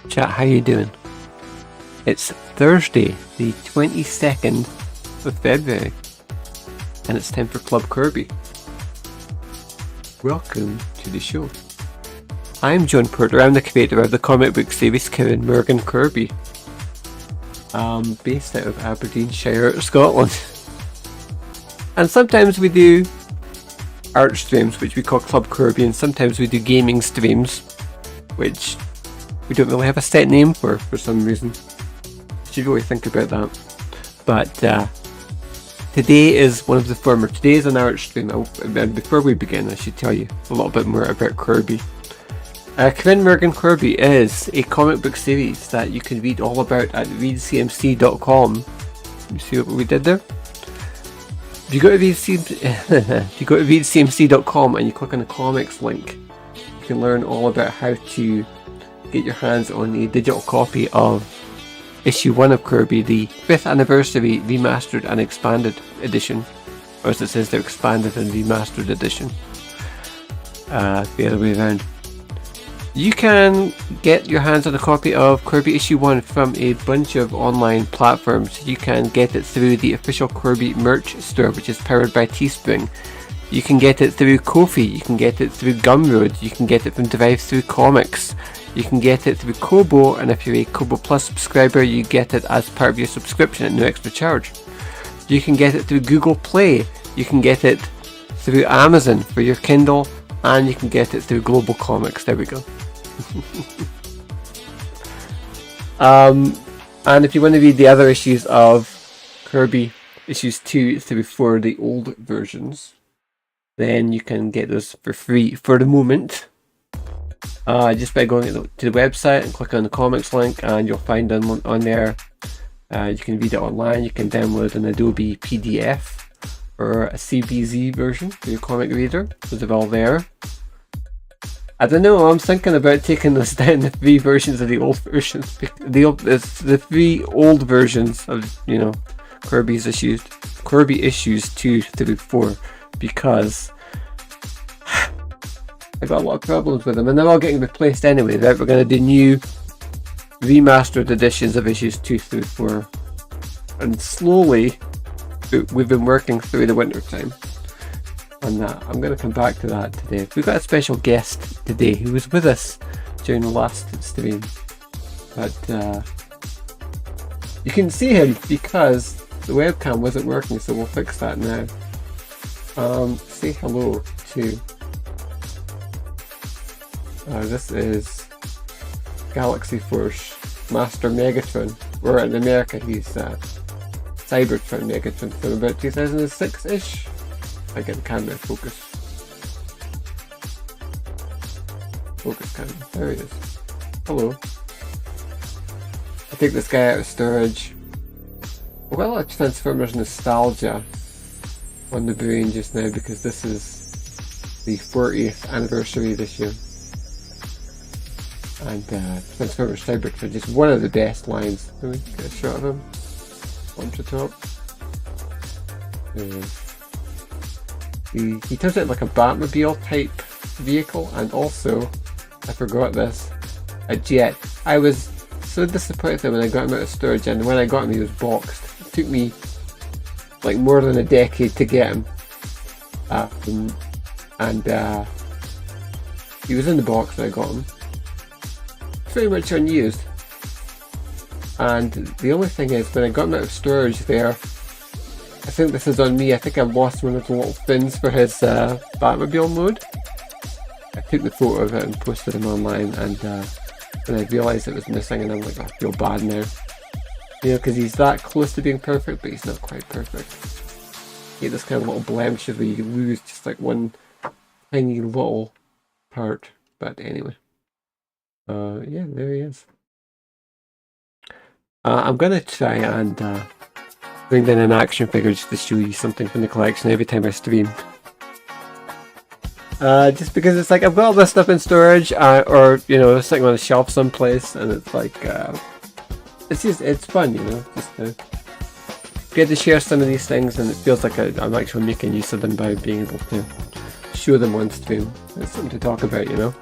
Chat, how you doing? It's Thursday, the 22nd of February, and it's time for Club Corbie. Welcome to the show. I'm John Porter. I'm the creator of the comic book series Kevin Morgan Corbie. I'm based out of Aberdeenshire, Scotland. And sometimes we do art streams, which we call Club Corbie, and sometimes we do gaming streams, which we don't really have a set name for some reason. Should really think about that. But today is one of the former. Today is an art stream. And before we begin, I should tell you a little bit more about Corbie. Kevin Morgan Corbie is a comic book series that you can read all about at readcmc.com. You see what we did there? If you go to readcmc.com and you click on the comics link, you can learn all about how to get your hands on a digital copy of issue 1 of Corbie, the 5th anniversary remastered and expanded edition, or as it says, the expanded and remastered edition. The other way around. You can get your hands on a copy of Corbie issue 1 from a bunch of online platforms. You can get it through the official Corbie merch store, which is powered by Teespring. You can get it through Ko-fi, you can get it through Gumroad, you can get it from Drive-Thru Comics, you can get it through Kobo, and if you're a Kobo Plus subscriber, you get it as part of your subscription at no extra charge. You can get it through Google Play, you can get it through Amazon for your Kindle, and you can get it through Global Comics. There we go. And if you want to read the other issues of Kirby, issues 2 through 4, the old versions, then you can get those for free for the moment. Just by going to the website and clicking on the comics link, and you'll find them on there. You can read it online, you can download an Adobe PDF or a CBZ version for your comic reader. Those are all there. I don't know, I'm thinking about taking those down, the 3 versions of the old versions. The 3 old versions of, you know, Kirby issues 2 through 4, because I got a lot of problems with them, and they're all getting replaced anyway. Right? We're going to do new remastered editions of issues 2 through 4, and slowly we've been working through the winter time on that. I'm going to come back to that today. We've got a special guest today who was with us during the last stream, but you can see him because the webcam wasn't working, so we'll fix that now. Say hello to this is Galaxy Force Master Megatron, or in America he's Cybertron Megatron from about 2006-ish. I get the camera focus. Focus camera. There he is. Hello. I take this guy out of storage. I've got a lot of Transformers nostalgia on the brain just now because this is the 40th anniversary this year. And Transformers Cybertron, just one of the best lines. Let me get a shot of him. Onto the top. There he is. He turns out like a Batmobile type vehicle, and also, I forgot this, a jet. I was so disappointed when I got him out of storage, and when I got him he was boxed. It took me like more than a decade to get him. He was in the box when I got him. Pretty much unused. And the only thing is, when I got him out of storage there, I think this is on me, I think I lost one of the little fins for his Batmobile mode. I took the photo of it and posted him online, and then I realised it was missing, and I'm like, I feel bad now. You know, because he's that close to being perfect, but he's not quite perfect. You get this kind of little blemishes where you lose just like one tiny little part. But anyway. Yeah, there he is. I'm going to try and bring in an action figure just to show you something from the collection every time I stream. Just because it's like I've got all this stuff in storage, or you know, sitting on a shelf someplace, and it's like it's fun, you know, just to get to share some of these things, and it feels like I'm actually making use of them by being able to show them on stream. It's something to talk about, you know,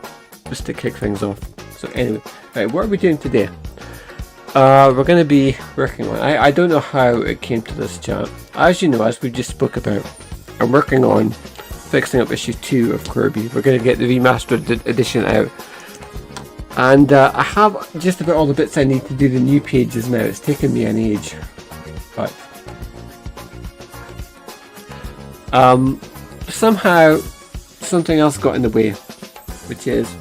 just to kick things off. So anyway, right, what are we doing today? We're going to be working on, I don't know how it came to this chat. As you know, as we just spoke about, I'm working on fixing up issue 2 of Corbie. We're going to get the remastered edition out. And I have just about all the bits I need to do the new pages now. It's taken me an age. But somehow something else got in the way, which is,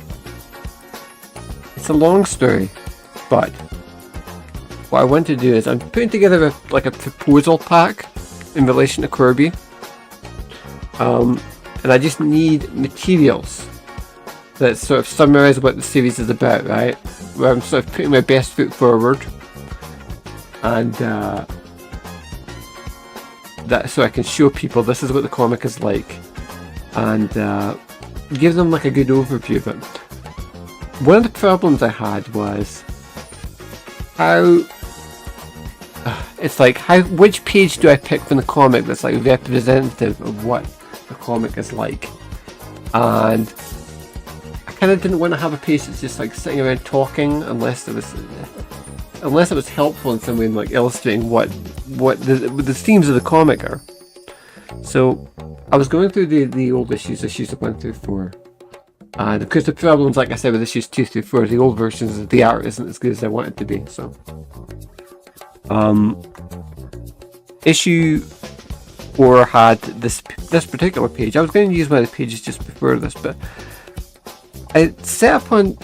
it's a long story, but what I want to do is I'm putting together a proposal pack in relation to Corbie, and I just need materials that sort of summarise what the series is about, right? Where I'm sort of putting my best foot forward, and that so I can show people this is what the comic is like, and give them like a good overview of it. One of the problems I had was how it's like which page do I pick from the comic that's like representative of what the comic is like, and I kind of didn't want to have a page that's just like sitting around talking unless it was helpful in some way in like illustrating what the themes of the comic are. So I was going through the old issues 1 through 4. And of course the problems, like I said, with issues 2 through 4, the old versions, the art isn't as good as I want it to be, so. Issue 4 had this particular page. I was going to use one of the pages just before this, but I settled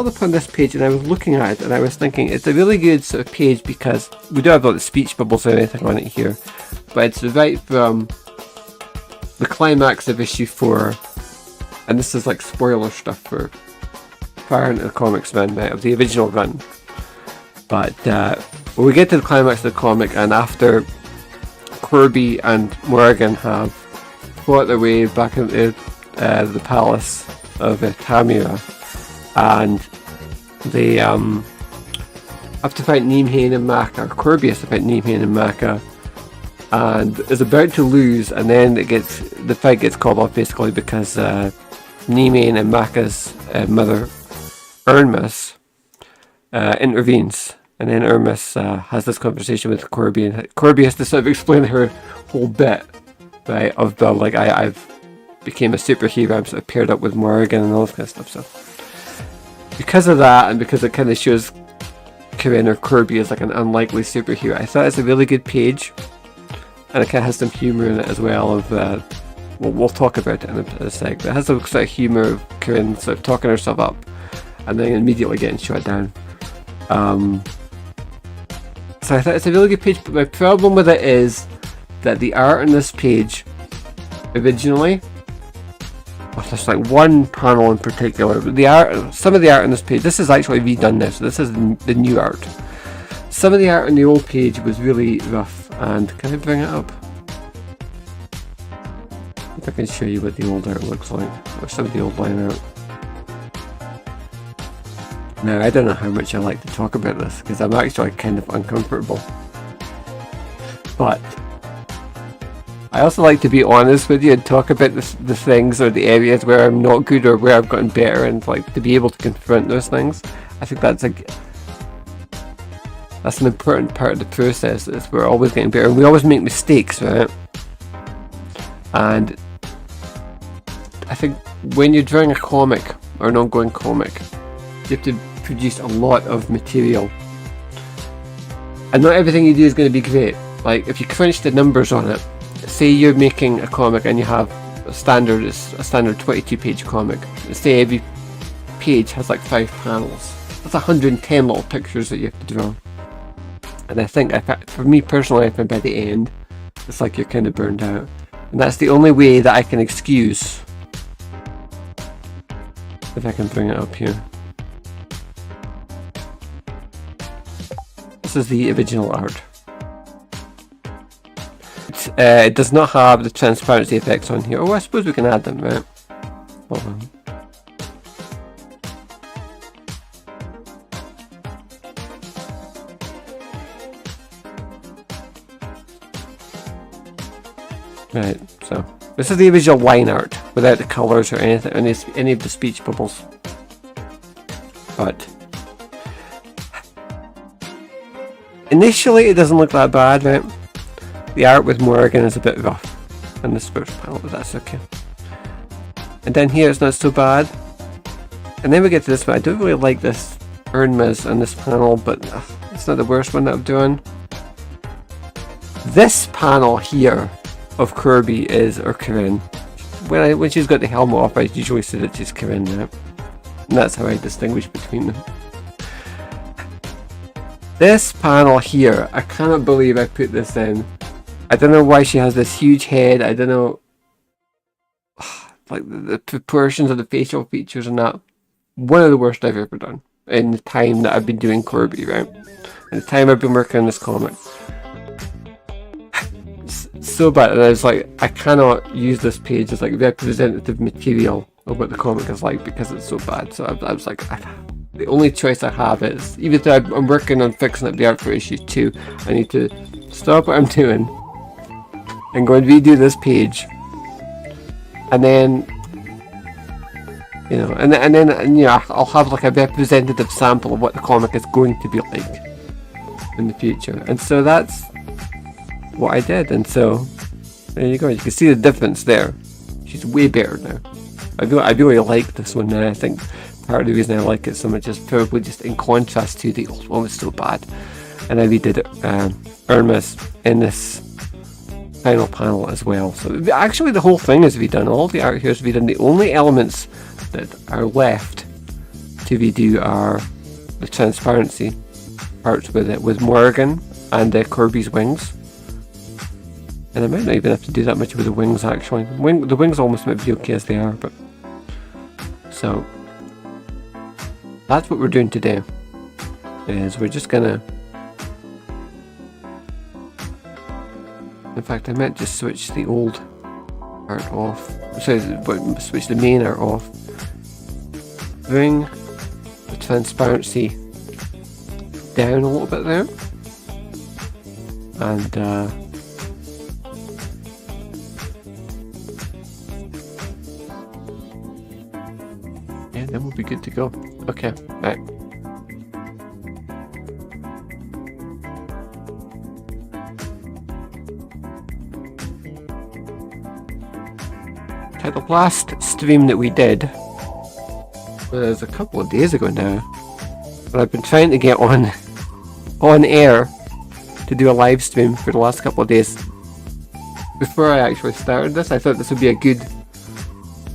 upon this page, and I was looking at it and I was thinking it's a really good sort of page because we don't have all the speech bubbles or anything on it here, but it's right from the climax of issue 4, and this is like spoiler stuff for far into the comics run, right, of the original run. But when we get to the climax of the comic, and after Corbie and Morgan have fought their way back into the palace of Tamira, and they have to fight Nimhane and Maka, or Corbie has to fight Nimhane and Maka, and is about to lose, and then the fight gets called off basically because Nimhane and Maka's mother, Irmis, intervenes. And then Irmis has this conversation with Corbie, and Corbie has to sort of explain her whole bit, right, of the, like, I've became a superhero, I'm sort of paired up with Morgan and all this kind of stuff. So because of that, and because it kind of shows Corinne or Corbie as like an unlikely superhero, I thought it's a really good page, and it kind of has some humour in it as well. Of we'll talk about it in a sec. But it has some sort of humour of Corinne sort of talking herself up, and then immediately getting shot down. So I thought it's a really good page, but my problem with it is that the art on this page originally, there's like one panel in particular, but the art, some of the art on this page, this is actually redone now, so this is the new art. Some of the art on the old page was really rough, and can I bring it up? If I can show you what the old art looks like, or some of the old line art. Now, I don't know how much I like to talk about this, because I'm actually kind of uncomfortable. But I also like to be honest with you and talk about the things or the areas where I'm not good or where I've gotten better, and like to be able to confront those things. I think that's an important part of the process, is we're always getting better and we always make mistakes, right? And I think when you're drawing a comic or an ongoing comic, you have to produce a lot of material, and not everything you do is going to be great. Like if you crunch the numbers on it, say you're making a comic and you have a standard 22-page comic, say every page has like 5 panels, that's 110 little pictures that you have to draw. And I think, for me personally, I think by the end it's like you're kind of burned out, and that's the only way that I can excuse, if I can bring it up here. This is the original art. It does not have the transparency effects on here. Oh, I suppose we can add them, right? Hold on. Right, so this is the original line art without the colours or anything, any of the speech bubbles. But initially it doesn't look that bad, right? The art with Morgan is a bit rough in this first panel, but that's okay. And then here it's not so bad. And then we get to this one. I don't really like this Irmis on this panel, but it's not the worst one that I'm doing. This panel here of Corbie or Corinne. When she's got the helmet off, I usually say that she's Corinne, right? And that's how I distinguish between them. This panel here, I cannot believe I put this in. I don't know why she has this huge head. I don't know, like the proportions of the facial features and that. One of the worst I've ever done in the time that I've been doing Corbie, right? In the time I've been working on this comic. So bad, and I was like, I cannot use this page as like representative material of what the comic is like because it's so bad. So I was like, the only choice I have is, even though I'm working on fixing up the art for issue 2, I need to stop what I'm doing and go and redo this page, and then and then I'll have like a representative sample of what the comic is going to be like in the future. And so that's what I did. And so There you go. You can see the difference there. She's way better now. I really like this one now. I think part of the reason I like it so much is probably just in contrast to the old one was so bad. And I redid Irma's in this final panel as well. So actually the whole thing is redone. All the art here is redone. The only elements that are left to redo are the transparency parts with it, with Morgan and Corbie's wings. And I might not even have to do that much with the wings actually. The wings almost might be okay as they are, but so that's what we're doing today. Is we're just gonna, in fact I might just switch the old art off. So switch the main art off. Bring the transparency down a little bit there. And yeah, then we'll be good to go. Okay, right. Okay, the last stream that we did was a couple of days ago now, but I've been trying to get on air to do a live stream for the last couple of days. Before I actually started this, I thought this would be a good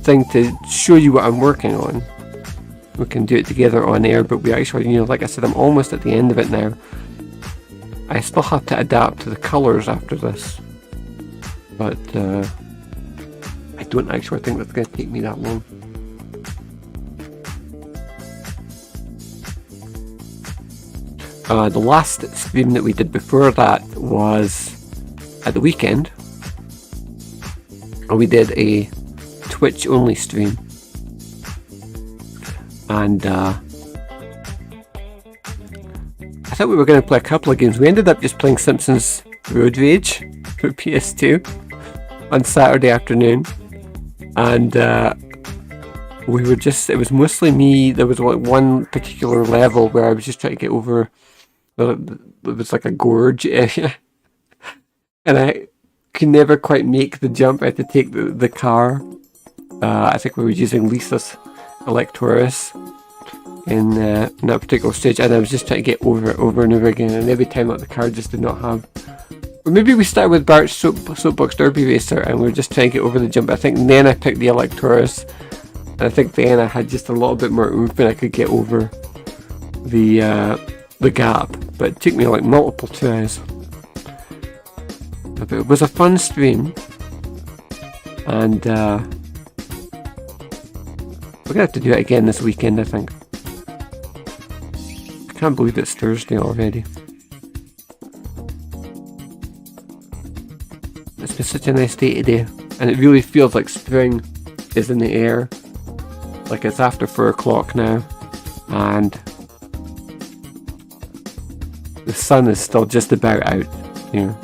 thing to show you what I'm working on. We can do it together on air, but we actually, you know, like I said, I'm almost at the end of it now. I still have to adapt to the colours after this, but I don't actually think that's going to take me that long. The last stream that we did before that was at the weekend, and we did a Twitch only stream, and I thought we were going to play a couple of games. We ended up just playing Simpsons Road Rage for PS2 on Saturday afternoon, and we were just, it was mostly me. There was one particular level where I was just trying to get over, it was like a gorge area, and I could never quite make the jump. I had to take the car. I think we were using Lisa's Electoris in that particular stage, and I was just trying to get over it over and over again, and every time like the car just did not have, or maybe we started with Bart's Soapbox Derby Racer and we were just trying to get over the jump. I think then I picked the Electoris, and I think then I had just a little bit more oomph and I could get over the gap, but it took me like multiple tries. But it was a fun stream, and we're gonna have to do it again this weekend, I think. I can't believe it's Thursday already. It's been such a nice day today, and it really feels like spring is in the air. Like it's after 4 o'clock now, and the sun is still just about out here.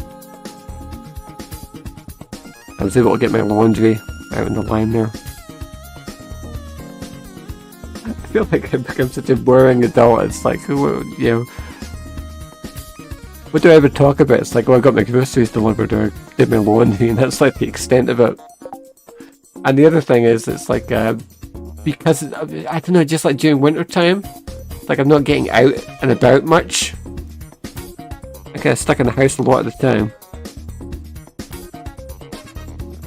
I was able to get my laundry out in the line there. I feel like I've become such a boring adult. It's like, you know, what do I ever talk about? It's like, oh, I got my groceries delivered, or I did my laundry, and that's like the extent of it. And the other thing is, it's like, because, I don't know, just like during winter time, like I'm not getting out and about much. I get stuck in the house a lot of the time.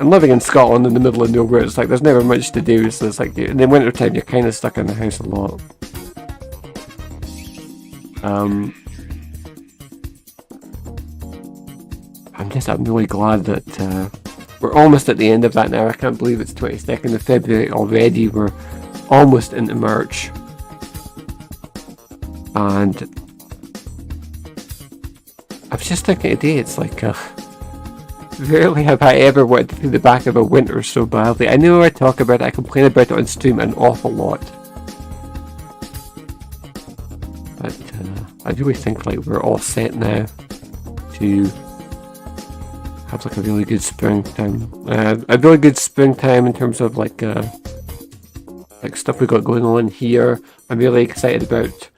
And living in Scotland in the middle of nowhere, it's like there's never much to do, so it's like in the winter time you're kind of stuck in the house a lot. I'm really glad that we're almost at the end of that now. I can't believe it's 22nd of February already. We're almost into March, and I was just thinking today, it's like rarely have I ever wanted to through the back of a winter so badly. I know I talk about it, I complain about it on stream an awful lot, but I really think like we're all set now to have like a really good springtime. A really good springtime in terms of like stuff we got going on here. I'm really excited about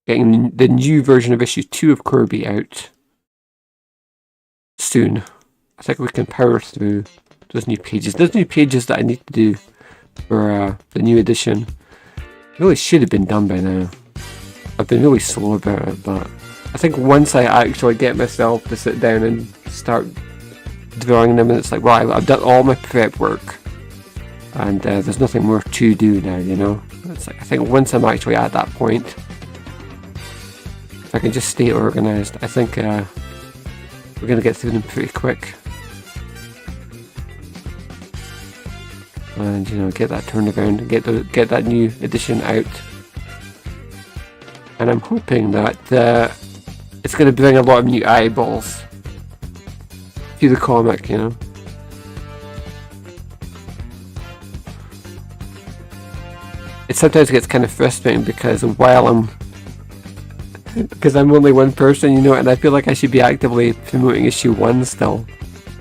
getting the new version of issue 2 of Corbie out soon. I think we can power through those new pages. Those new pages that I need to do for the new edition really should have been done by now. I've been really slow about it, but I think once I actually get myself to sit down and start drawing them, and it's like, well, I've done all my prep work, and there's nothing more to do now, you know? It's like, I think once I'm actually at that point, if I can just stay organised, I think we're going to get through them pretty quick. And, you know, get that turned around, get that new edition out. And I'm hoping that it's going to bring a lot of new eyeballs to the comic, you know. It sometimes gets kind of frustrating because while I'm only one person, you know, and I feel like I should be actively promoting issue 1 still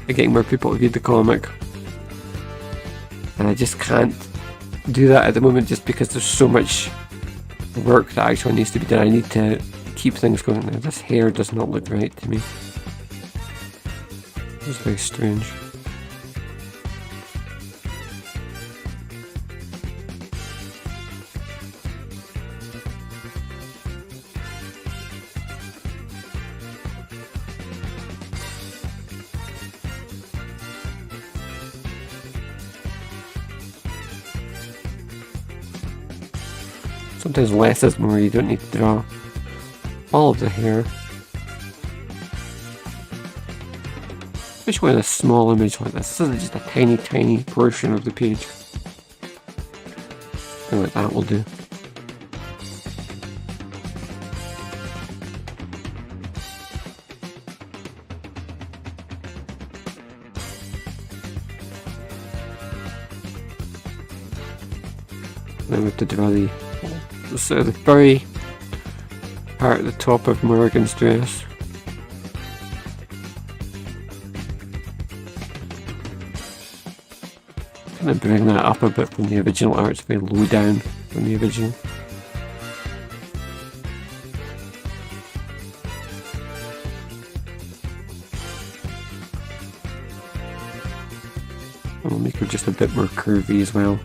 and getting more people to read the comic. And I just can't do that at the moment just because there's so much work that actually needs to be done. I need to keep things going. Now, this hair does not look right to me. It's very strange. Sometimes less is more. You don't need to draw all of the hair. Especially in a small image like this. This is just a tiny, tiny portion of the page. Something like that will do. Then we have to draw the furry part at the top of Morgan's dress. Kind of bring that up a bit from the original art. It's very low down from the original. I'll make her just a bit more curvy as well.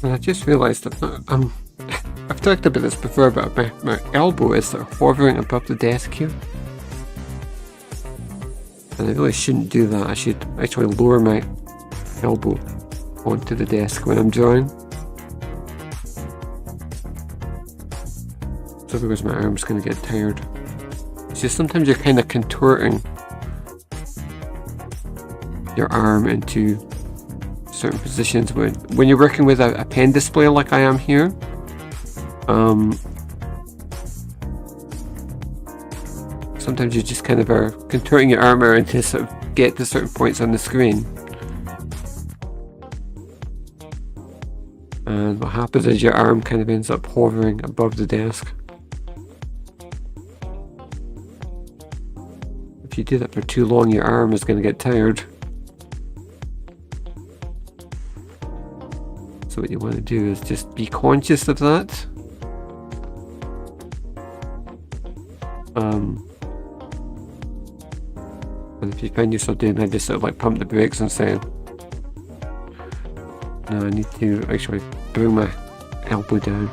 And I just realised that I've talked about this before, but my elbow is sort of hovering above the desk here. And I really shouldn't do that. I should actually lower my elbow onto the desk when I'm drawing. So otherwise my arm's going to get tired. It's just sometimes you're kind of contorting your arm into certain positions when you're working with a pen display like I am here. Sometimes you just kind of are contorting your arm around to sort of get to certain points on the screen. And what happens is your arm kind of ends up hovering above the desk. If you do that for too long, your arm is going to get tired. So what you want to do is just be conscious of that. And if you find yourself doing that, just sort of like pump the brakes and say, no, I need to actually bring my elbow down.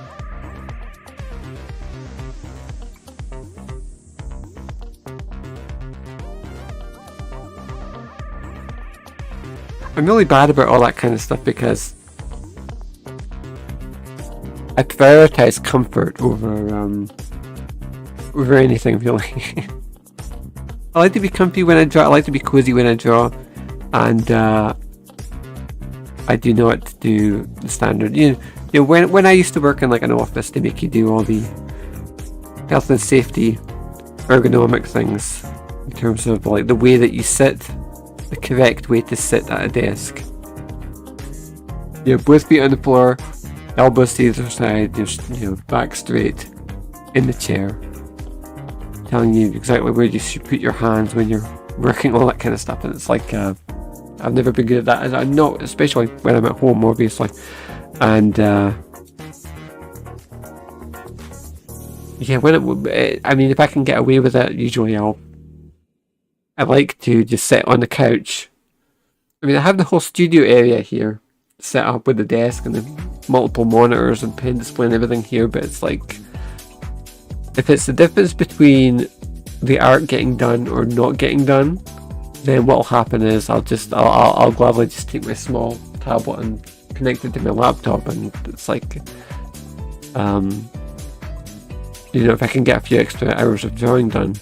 I'm really bad about all that kind of stuff because I prioritize comfort over anything really. I like to be comfy when I draw, I like to be cozy when I draw, and I do not do the standard. You know, when I used to work in like an office, they make you do all the health and safety ergonomic things in terms of like the way that you sit, the correct way to sit at a desk. You know, both feet on the floor, elbows to either side, just, you know, back straight in the chair, telling you exactly where you should put your hands when you're working, all that kind of stuff. And it's like I've never been good at that. I'm not, especially when I'm at home, obviously. And yeah, I mean, if I can get away with it, usually I like to just sit on the couch. I mean, I have the whole studio area here set up with the desk and the multiple monitors and pen display and everything here, but it's like, if it's the difference between the art getting done or not getting done, then what'll happen is I'll gladly just take my small tablet and connect it to my laptop, and it's like, you know, if I can get a few extra hours of drawing done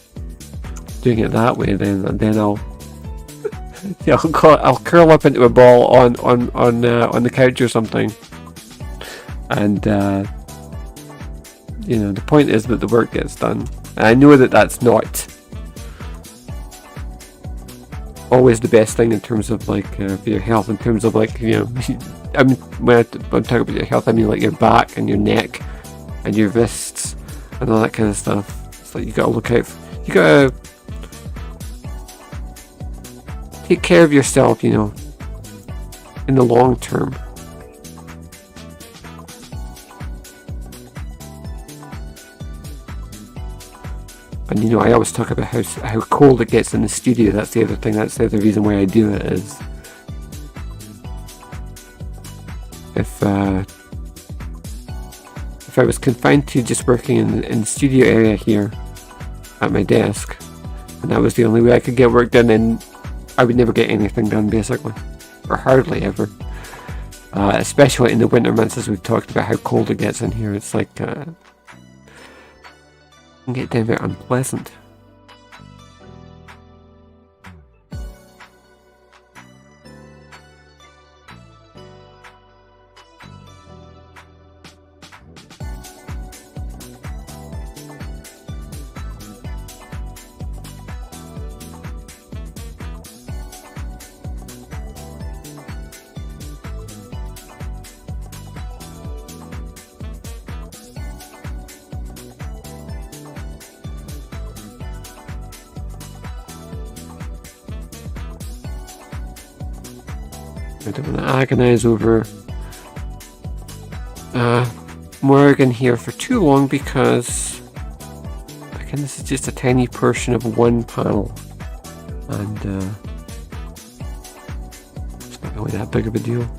doing it that way, then I'll I'll curl up into a ball on the couch or something, and you know, the point is that the work gets done. And I know that that's not always the best thing in terms of like for your health, in terms of like, you know, I mean, when I'm talking about your health, I mean like your back and your neck and your wrists and all that kind of stuff. It's like you gotta look out, you gotta take care of yourself, you know, in the long term. And you know, I always talk about how cold it gets in the studio. That's the other thing. That's the other reason why I do it, is if I was confined to just working in the studio area here at my desk, and that was the only way I could get work done, then I would never get anything done, basically, or hardly ever. Especially in the winter months, as we've talked about how cold it gets in here. It's like can get down very unpleasant. I don't want to agonize over Morgan here for too long, because again, this is just a tiny portion of one panel, and it's not really that big of a deal.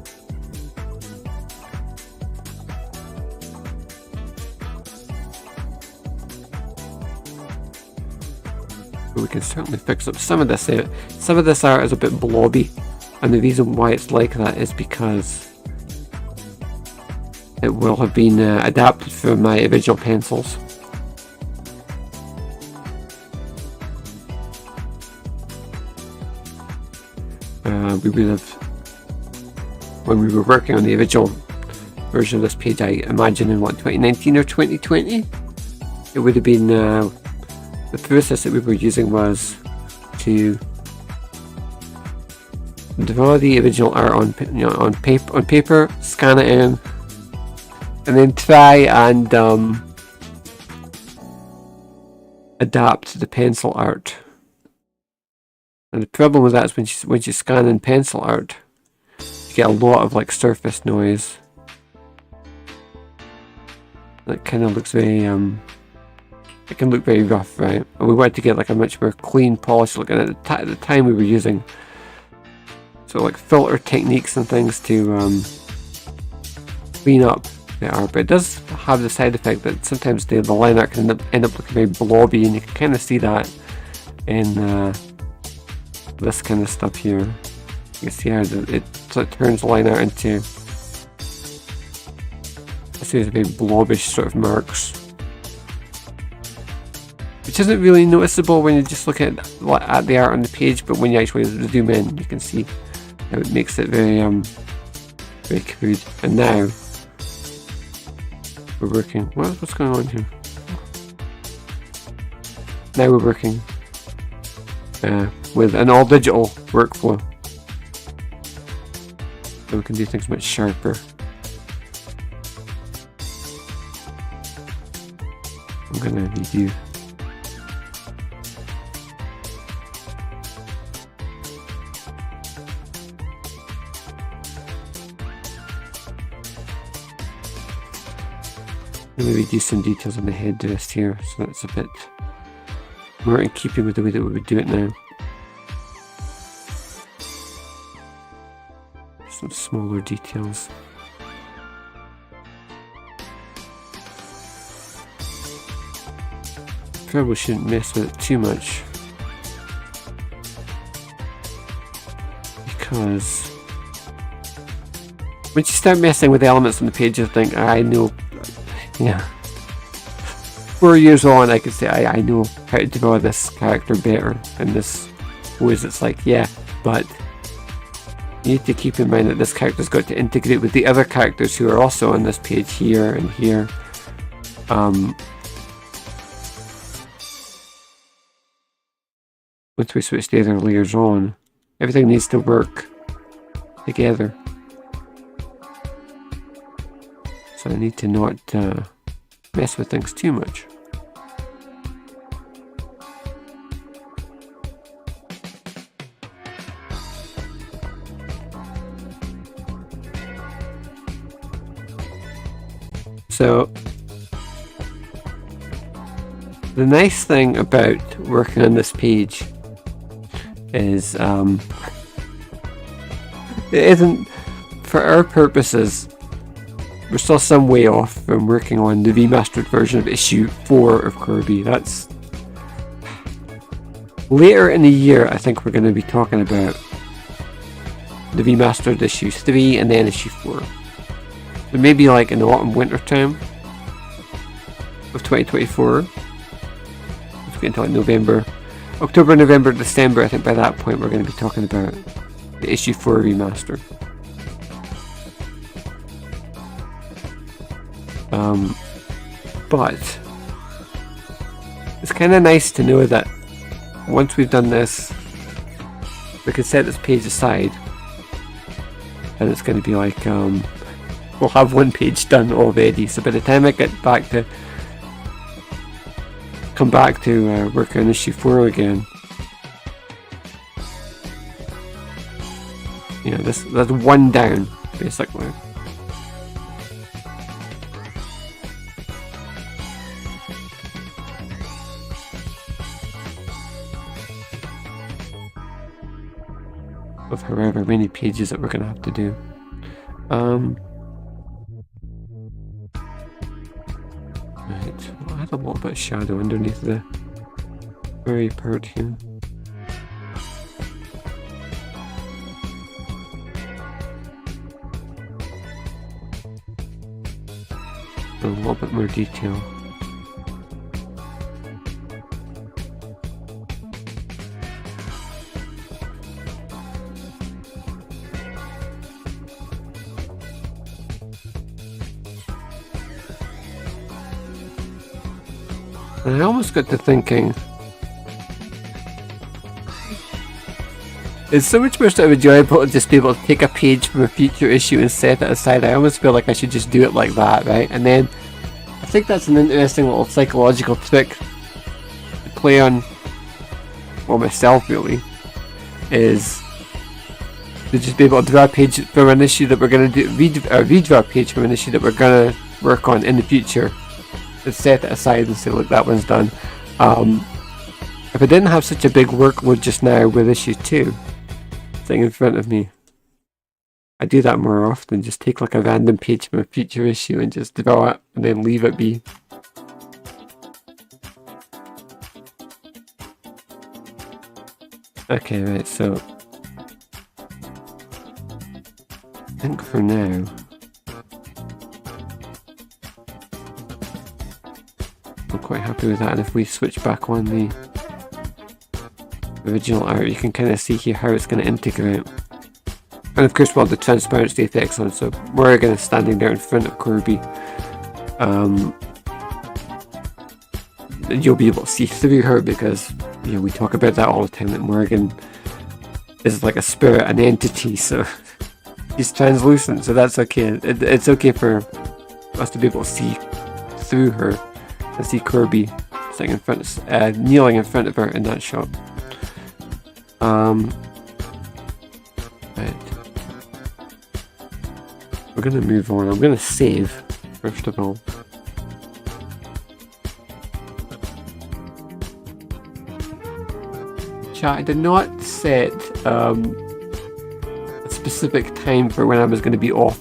But we can certainly fix up some of this. Some of this art is a bit blobby. And the reason why it's like that is because it will have been adapted from my original pencils. We would have, when we were working on the original version of this page, I imagine in 2019 or 2020, it would have been, the process that we were using was to draw the original art on paper, scan it in, and then try and adapt the pencil art. And the problem with that is when you scan in pencil art, you get a lot of like surface noise. That kind of looks very it can look very rough, right? And we wanted to get like a much more clean, polished look. And at the time we were using so like filter techniques and things to clean up the art, but it does have the side effect that sometimes the line art can end up looking very blobby, and you can kind of see that in this kind of stuff here. You can see how it sort of turns line art into a series of very blobbish sort of marks, which isn't really noticeable when you just look at the art on the page, but when you actually zoom in, you can see how it makes it very very crude. And now we're working. What's going on here? Now we're working with an all digital workflow, so we can do things much sharper. I'm gonna need you. Maybe do some details on the headdress here, so that's a bit more in keeping with the way that we would do it now. Some smaller details. Probably shouldn't mess with it too much, because once you start messing with elements on the page, you think, I know. Yeah. 4 years on, I could say I know how to draw this character better, and this pose. It's like, yeah, but you need to keep in mind that this character's got to integrate with the other characters who are also on this page here and here. Once we switch the other layers on, everything needs to work together. So I need to not mess with things too much. So the nice thing about working on this page is it isn't, for our purposes, we're still some way off from working on the remastered version of issue 4 of Corbie. That's later in the year. I think we're going to be talking about the remastered issue 3 and then issue 4. So maybe like in the autumn winter time of 2024. Let's get into like November, October, November, December. I think by that point we're going to be talking about the issue 4 remaster. But it's kind of nice to know that once we've done this, we can set this page aside, and it's going to be like we'll have one page done already. So by the time I get back to work on issue 4 again, you know, that's one down basically. Of however many pages that we're going to have to do. Right, I'll add a little bit of shadow underneath the very part here. A little bit more detail. And I almost got to thinking, it's so much more sort of enjoyable to just be able to take a page from a future issue and set it aside. I almost feel like I should just do it like that, right? And then I think that's an interesting little psychological trick to play on, well, myself really, is to just be able to draw a page from an issue that we're going to do, redraw a page from an issue that we're going to work on in the future. set it aside and say, look, that one's done. If I didn't have such a big workload just now with issue 2 sitting in front of me, I do that more often. Just take like a random page from a future issue and just draw it and then leave it be. Okay, right, so I think for now I'm quite happy with that, and if we switch back on the original art, you can kind of see here how it's going to integrate. And of course we'll have the transparency effects on, so we're going to standing there in front of Corbie. You'll be able to see through her because, you know, we talk about that all the time, that Morgan is like a spirit, an entity, so she's translucent, so that's okay. It's okay for us to be able to see through her and see Corbie sitting in front of, kneeling in front of her in that shot. Right. We're gonna move on. I'm gonna save first of all. Chat, I did not set a specific time for when I was going to be off.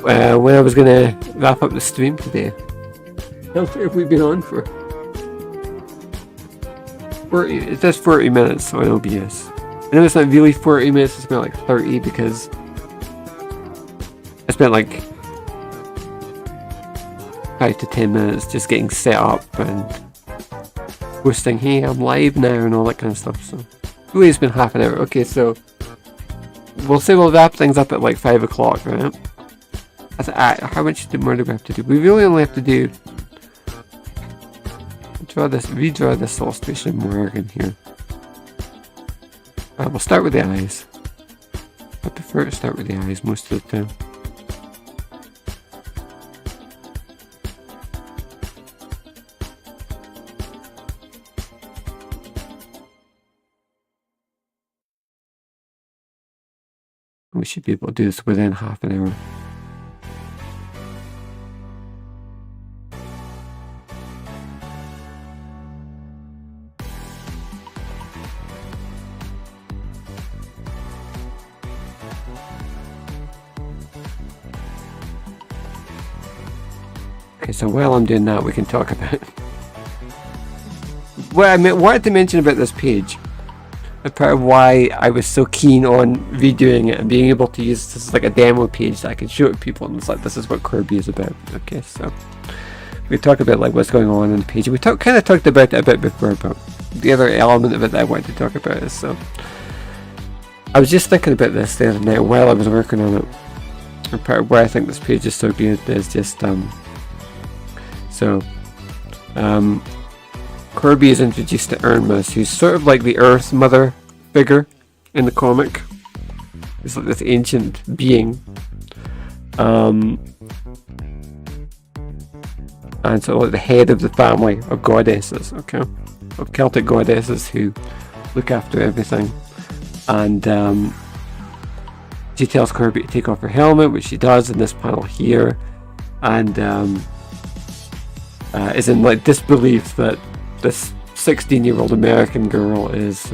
When I was going to wrap up the stream today. How long have we been on for? 40. It says 40 minutes on OBS. I know it's not really 40 minutes, it's more like 30 because I spent like 5 to 10 minutes just getting set up and posting, hey, I'm live now and all that kind of stuff. So really it's been half an hour. Okay, so we'll say we'll wrap things up at like 5 o'clock, right? How much more do we have to do? We really only have to do redraw this illustration more in here. We'll start with the eyes. I prefer to start with the eyes most of the time. We should be able to do this within half an hour. Okay, so while I'm doing that, we can talk about what I wanted to mention about this page. A part of why I was so keen on redoing it and being able to use this as like a demo page that I can show it to people, and it's like, this is what Corbie is about. Okay, so we talk about like what's going on in the page. We kind of talked about it a bit before, but the other element of it that I wanted to talk about is, so I was just thinking about this the other night while I was working on it. And part of why I think this page is so good is just Corbie is introduced to Irma, who's sort of like the Earth Mother figure in the comic. It's like this ancient being. And so like the head of the family of goddesses, okay? Of Celtic goddesses who look after everything. And she tells Corbie to take off her helmet, which she does in this panel here. And is in like disbelief that this 16-year-old American girl is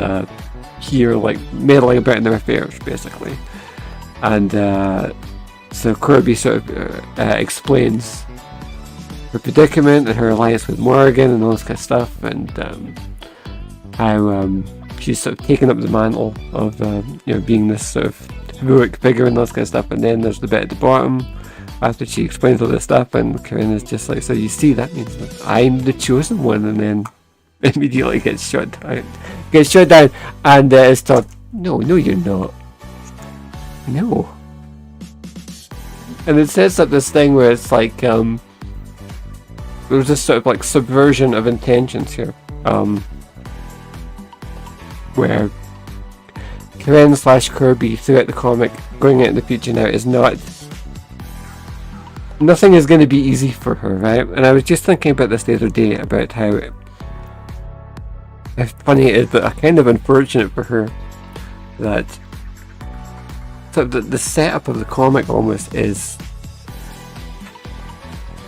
here like meddling about in their affairs basically, and so Corbie sort of explains her predicament and her alliance with Morgan and all this kind of stuff, and how she's sort of taken up the mantle of being this sort of heroic figure and all this kind of stuff. And then there's the bit at the bottom after she explains all this stuff, and Karen is just like, so you see, that means that I'm the chosen one, and then immediately gets shot down, and it's thought, no, you're not. No. And it sets up this thing where it's like, there's this sort of like subversion of intentions here, where Karen / Corbie throughout the comic, going out in the future now, is not, nothing is going to be easy for her, right? And I was just thinking about this the other day, about how funny it is, but kind of unfortunate for her that so the setup of the comic almost is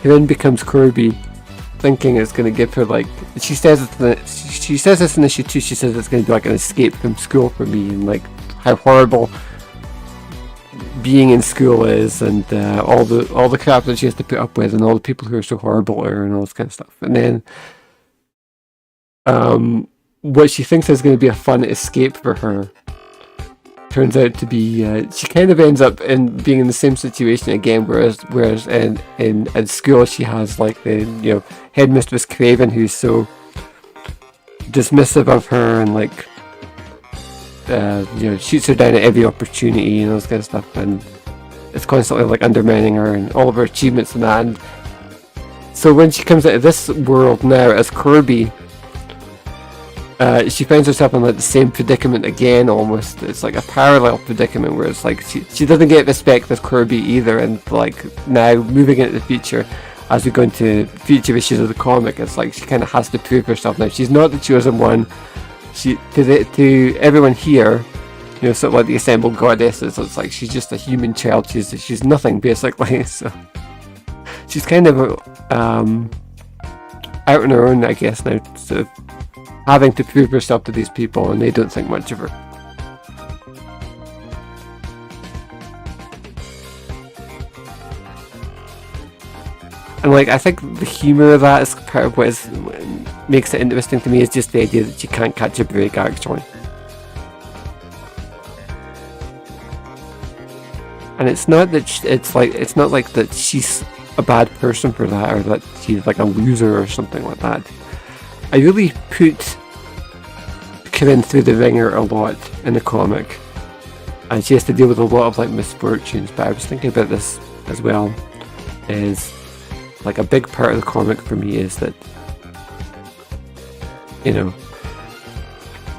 who then becomes Corbie, thinking it's going to give her like, she says this in issue 2. She says it's going to be like an escape from school for me, and like how horrible being in school is, and all the crap that she has to put up with, and all the people who are so horrible to her, and all this kind of stuff. And then what she thinks is going to be a fun escape for her turns out to be she kind of ends up being in the same situation again, whereas in school she has like the headmistress Craven, who's so dismissive of her and like shoots her down at every opportunity and all this kind of stuff, and it's constantly like undermining her and all of her achievements and that. And so when she comes out of this world now as Corbie, she finds herself in like the same predicament again almost. It's like a parallel predicament where it's like she doesn't get respect as Corbie either, and like now moving into the future, as we go into future issues of the comic, it's like she kind of has to prove herself now. She's not the chosen one. She to everyone here, sort of like the assembled goddesses, it's like she's just a human child. She's nothing basically. So she's kind of out on her own, I guess now, sort of having to prove herself to these people, and they don't think much of her. And like, I think the humour of that is part of what makes it interesting to me, is just the idea that she can't catch a break actually. And it's not that it's not like that she's a bad person for that, or that she's like a loser or something like that. I really put Corinne through the ringer a lot in the comic, and she has to deal with a lot of like misfortunes. But I was thinking about this as well, is like a big part of the comic for me is that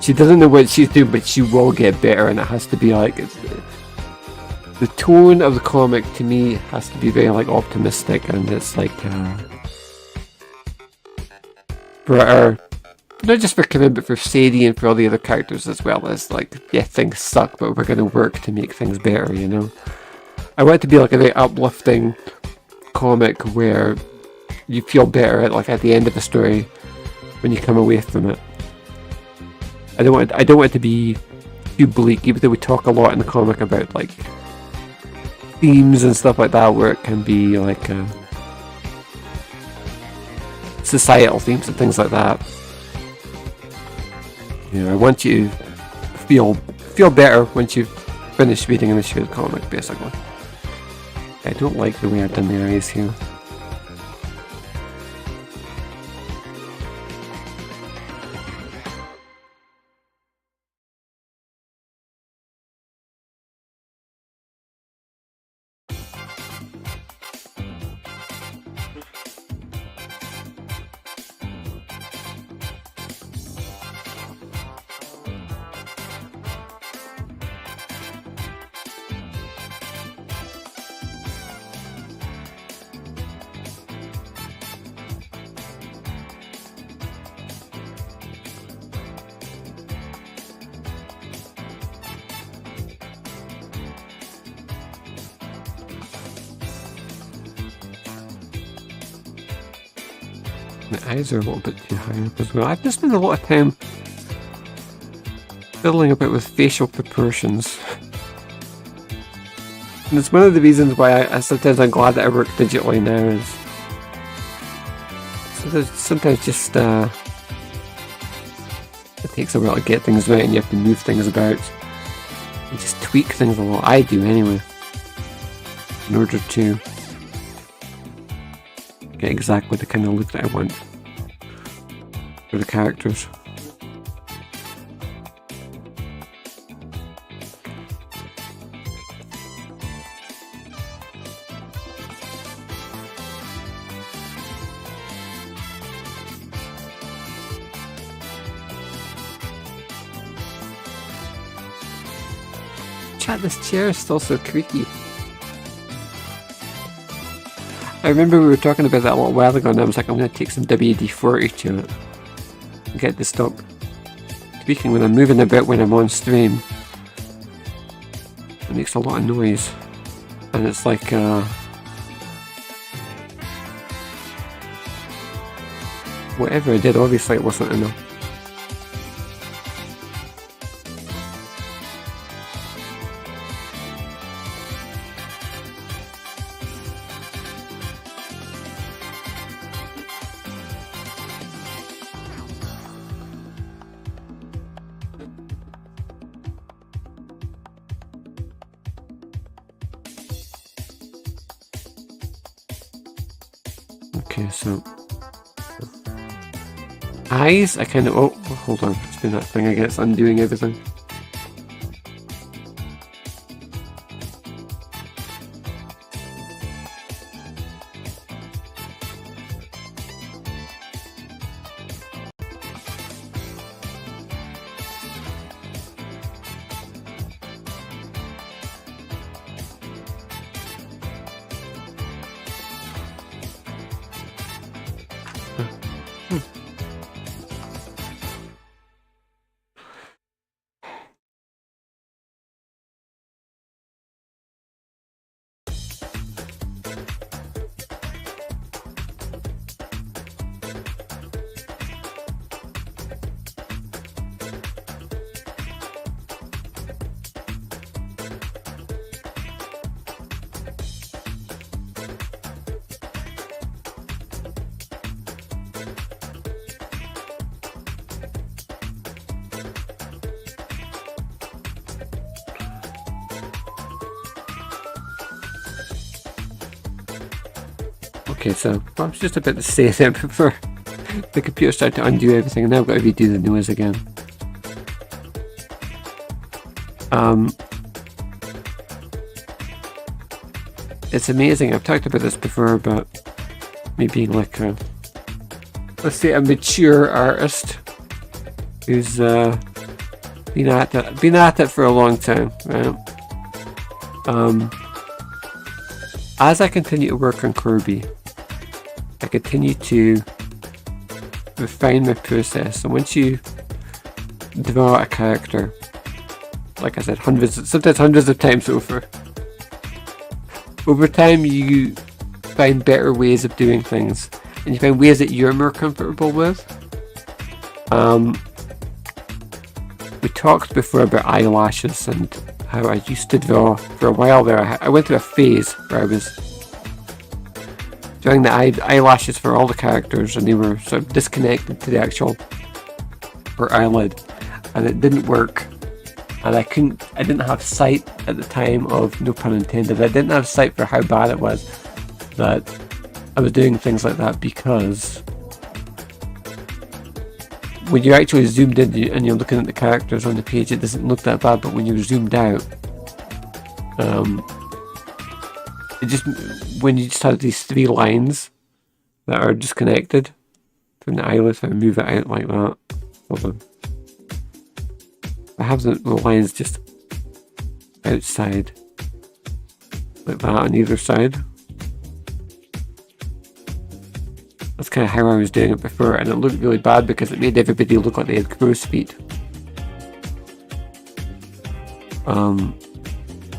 she doesn't know what she's doing, but she will get better, and it has to be like the tone of the comic to me has to be very like optimistic, and it's like for our, not just for Corinne, but for Sadie and for all the other characters as well, as like, yeah, things suck, but we're going to work to make things better, I want it to be like a very uplifting comic where you feel better at the end of the story when you come away from it. I don't want it to be too bleak, even though we talk a lot in the comic about like themes and stuff like that, where it can be like societal themes and things like that. I want you to feel better once you've finished reading an issue of the comic, basically. I don't like the way I've done the eyes here. My eyes are a little bit too high up as well. I've just spent a lot of time fiddling a bit with facial proportions. And it's one of the reasons why I sometimes I'm glad that I work digitally now, is sometimes just it takes a while to get things right, and you have to move things about. You just tweak things a lot. I do anyway, in order to get exactly the kind of look that I want for the characters. Chat, this chair is still so creaky. I remember we were talking about that a little while ago, and I was like, I'm going to take some WD-40 to it and get to stop tweaking when I'm moving about when I'm on stream. It makes a lot of noise, and it's like whatever I did, obviously it wasn't enough. Okay, so eyes, I kind of, oh, hold on, it's been that thing again, it's undoing everything. Okay, so I was just about to say that before the computer started to undo everything, and now I've got to redo the nose again. It's amazing. I've talked about this before about me being like a, let's say, a mature artist who's been at it for a long time, right? As I continue to work on Corbie, I continue to refine my process. And once you draw a character, like I said, sometimes hundreds of times over time you find better ways of doing things, and you find ways that you're more comfortable with. We talked before about eyelashes and how I used to draw for a while there. I went through a phase where I was drawing the eyelashes for all the characters, and they were sort of disconnected to the actual upper eyelid, and it didn't work. And I didn't have sight at the time of, no pun intended, I didn't have sight for how bad it was that I was doing things like that, because when you're actually zoomed in and you're looking at the characters on the page, it doesn't look that bad, but when you're zoomed out, when you just have these three lines that are disconnected from the eyelid, if I move it out like that, hold on. I have the lines just outside, like that on either side. That's kind of how I was doing it before, and it looked really bad because it made everybody look like they had crow's feet.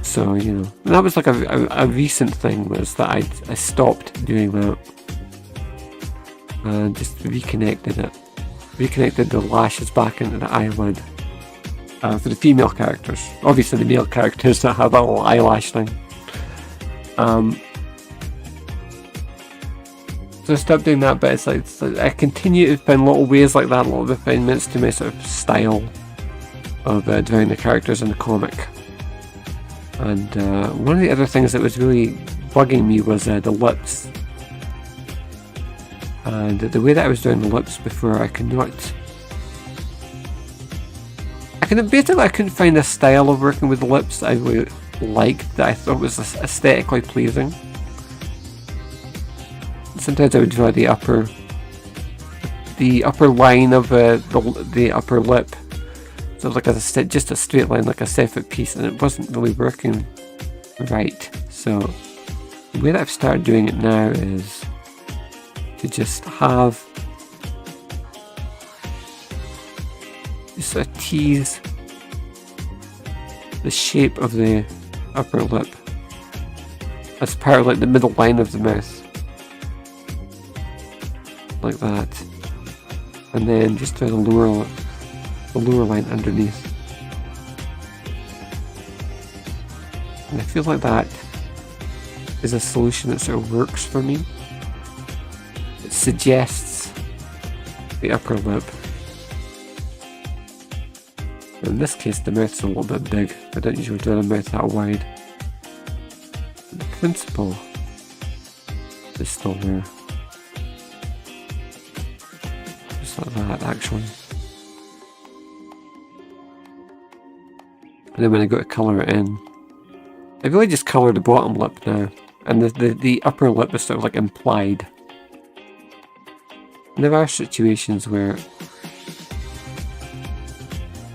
So, you know, and that was like a recent thing, was that I stopped doing that and just reconnected the lashes back into the eyelid. For the female characters. Obviously the male characters that have that little eyelash thing. So I stopped doing that, but it's like I continue to find little ways like that, little refinements to my sort of style of drawing the characters in the comic. And one of the other things that was really bugging me was the lips. And the way that I was doing the lips before, I couldn't find a style of working with the lips that I really liked, that I thought was aesthetically pleasing. Sometimes I would draw the upper line of the upper lip, so like just a straight line, like a separate piece, and it wasn't really working right. So the way that I've started doing it now is to just have sort of tease the shape of the upper lip as part of like the middle line of the mouth, like that. and then just do the lower line underneath. And I feel like that is a solution that sort of works for me. It suggests the upper lip. In this case, the mouth's a little bit big. I don't usually do the mouth that wide. The principle is still there. Just like that, actually. And then when I go to colour it in, I've really just coloured the bottom lip now. And the upper lip is sort of like implied. And there are situations where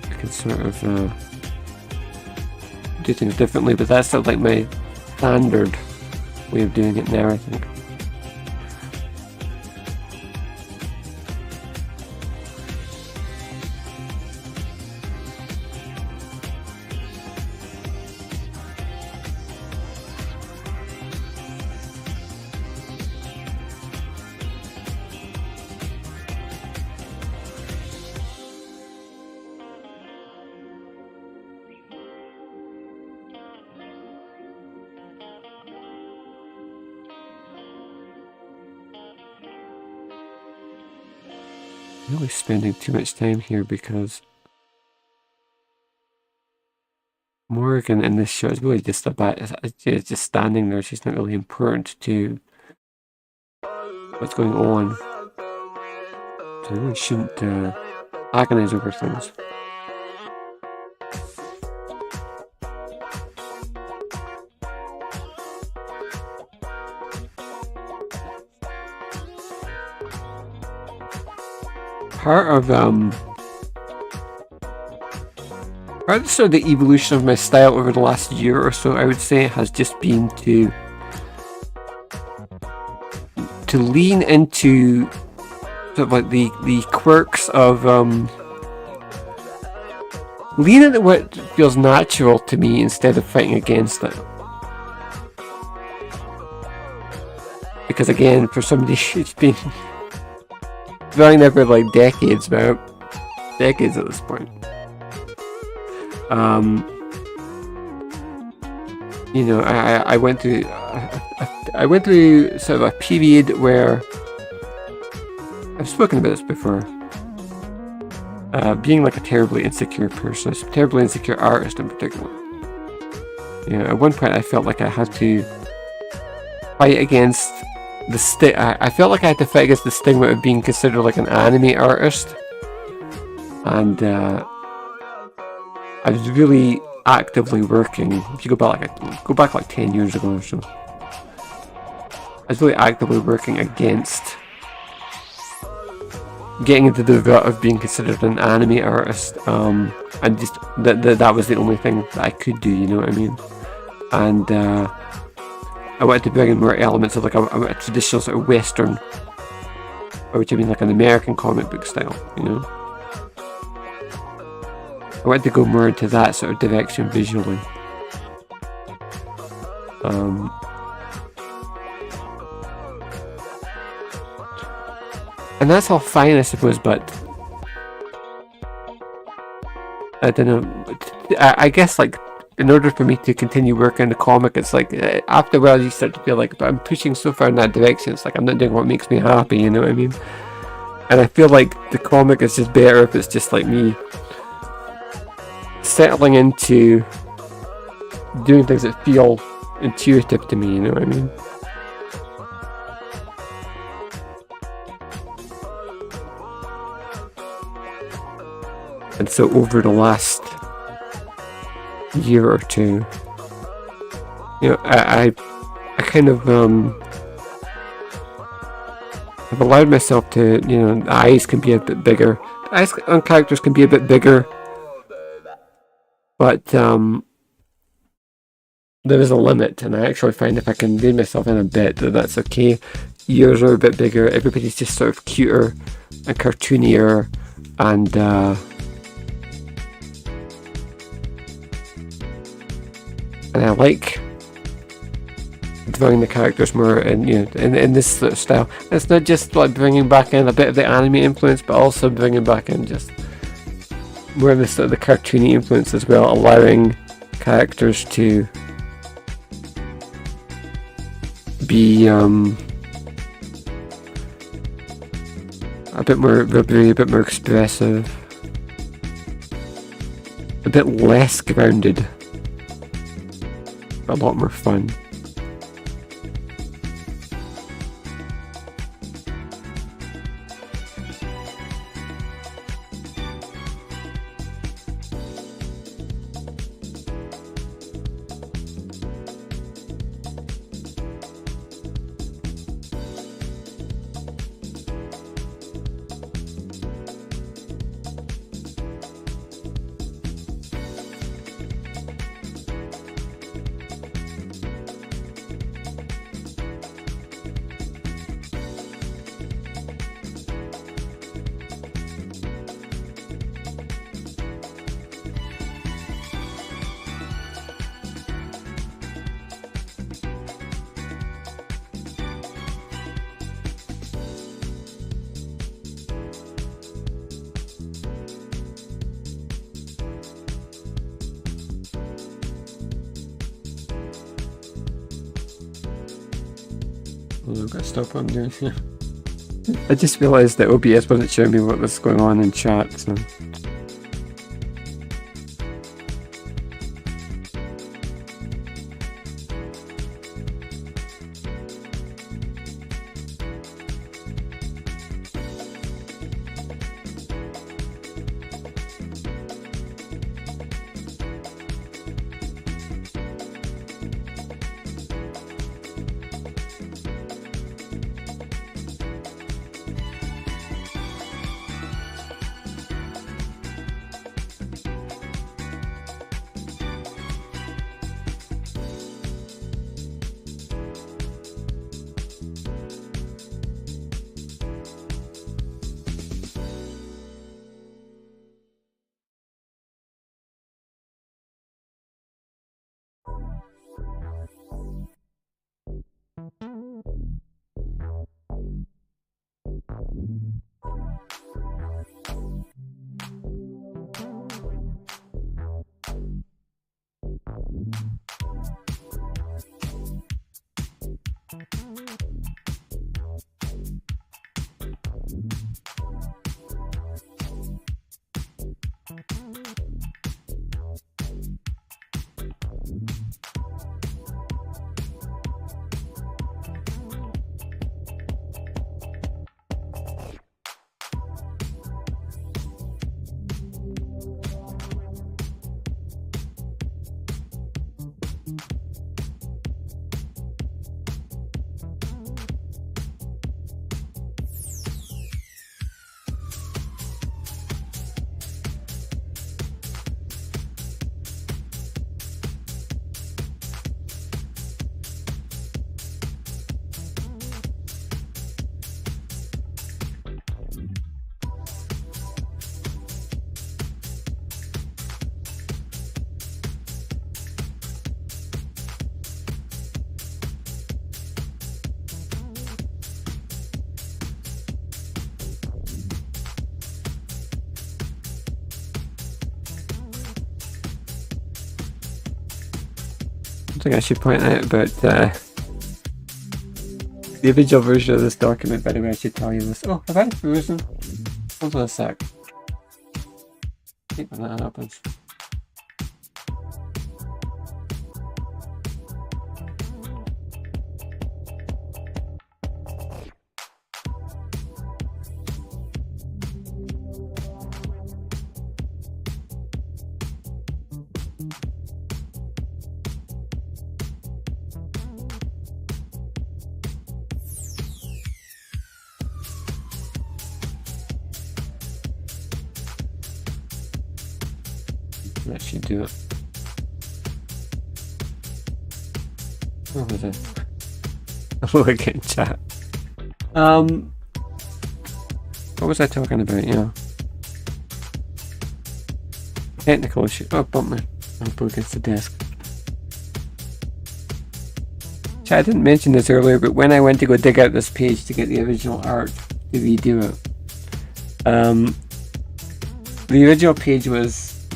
I can sort of do things differently, but that's sort of like my standard way of doing it now, I think. I'm really spending too much time here because Morgan in this show is really just just standing there. She's not really important to what's going on. So I really shouldn't agonize over things. Part of sort of the evolution of my style over the last year or so, I would say, has just been to lean into sort of like the quirks of lean into what feels natural to me instead of fighting against it. Because again, for somebody who's been drawing there for like decades at this point. You know, I went through sort of a period where I've spoken about this before. Being like a terribly insecure person, a terribly insecure artist in particular. You know, at one point I felt like I had to fight against I felt like I had to fight against the stigma of being considered like an anime artist, and I was really actively working. If you go back like 10 years ago or so, I was really actively working against getting into the rut of being considered an anime artist, and just that was the only thing that I could do. You know what I mean? And I wanted to bring in more elements of like a traditional sort of Western, or which I mean like an American comic book style, you know. I wanted to go more into that sort of direction visually. And that's all fine, I suppose, but I don't know. I guess like, in order for me to continue working the comic, it's like after a while you start to feel like, but I'm pushing so far in that direction, it's like I'm not doing what makes me happy, you know what I mean? And I feel like the comic is just better if it's just like me settling into doing things that feel intuitive to me, you know what I mean? And so over the last year or two, you know, I kind of have allowed myself to, you know, the eyes can be a bit bigger. The eyes on characters can be a bit bigger, but there is a limit, and I actually find if I can rein myself in a bit, that's okay. Ears are a bit bigger, everybody's just sort of cuter and cartoonier, and I like drawing the characters more in this sort of style. It's not just like bringing back in a bit of the anime influence, but also bringing back in just more of the sort of the cartoony influence as well, allowing characters to be a bit more rubbery, a bit more expressive, a bit less grounded, a lot more fun. I've got to stop what I'm doing here. I just realised that OBS wasn't showing me what was going on in chat, so... Something I should point out about the original version of this document, by the way, I should tell you this. Oh, have I frozen? Hold on a sec. I hate when that happens. That should do it. What was it? Oh, again, chat. What was I talking about? Yeah. Technical issue. Oh, bump my elbow against the desk. I didn't mention this earlier, but when I went to go dig out this page to get the original art to redo it, the original page was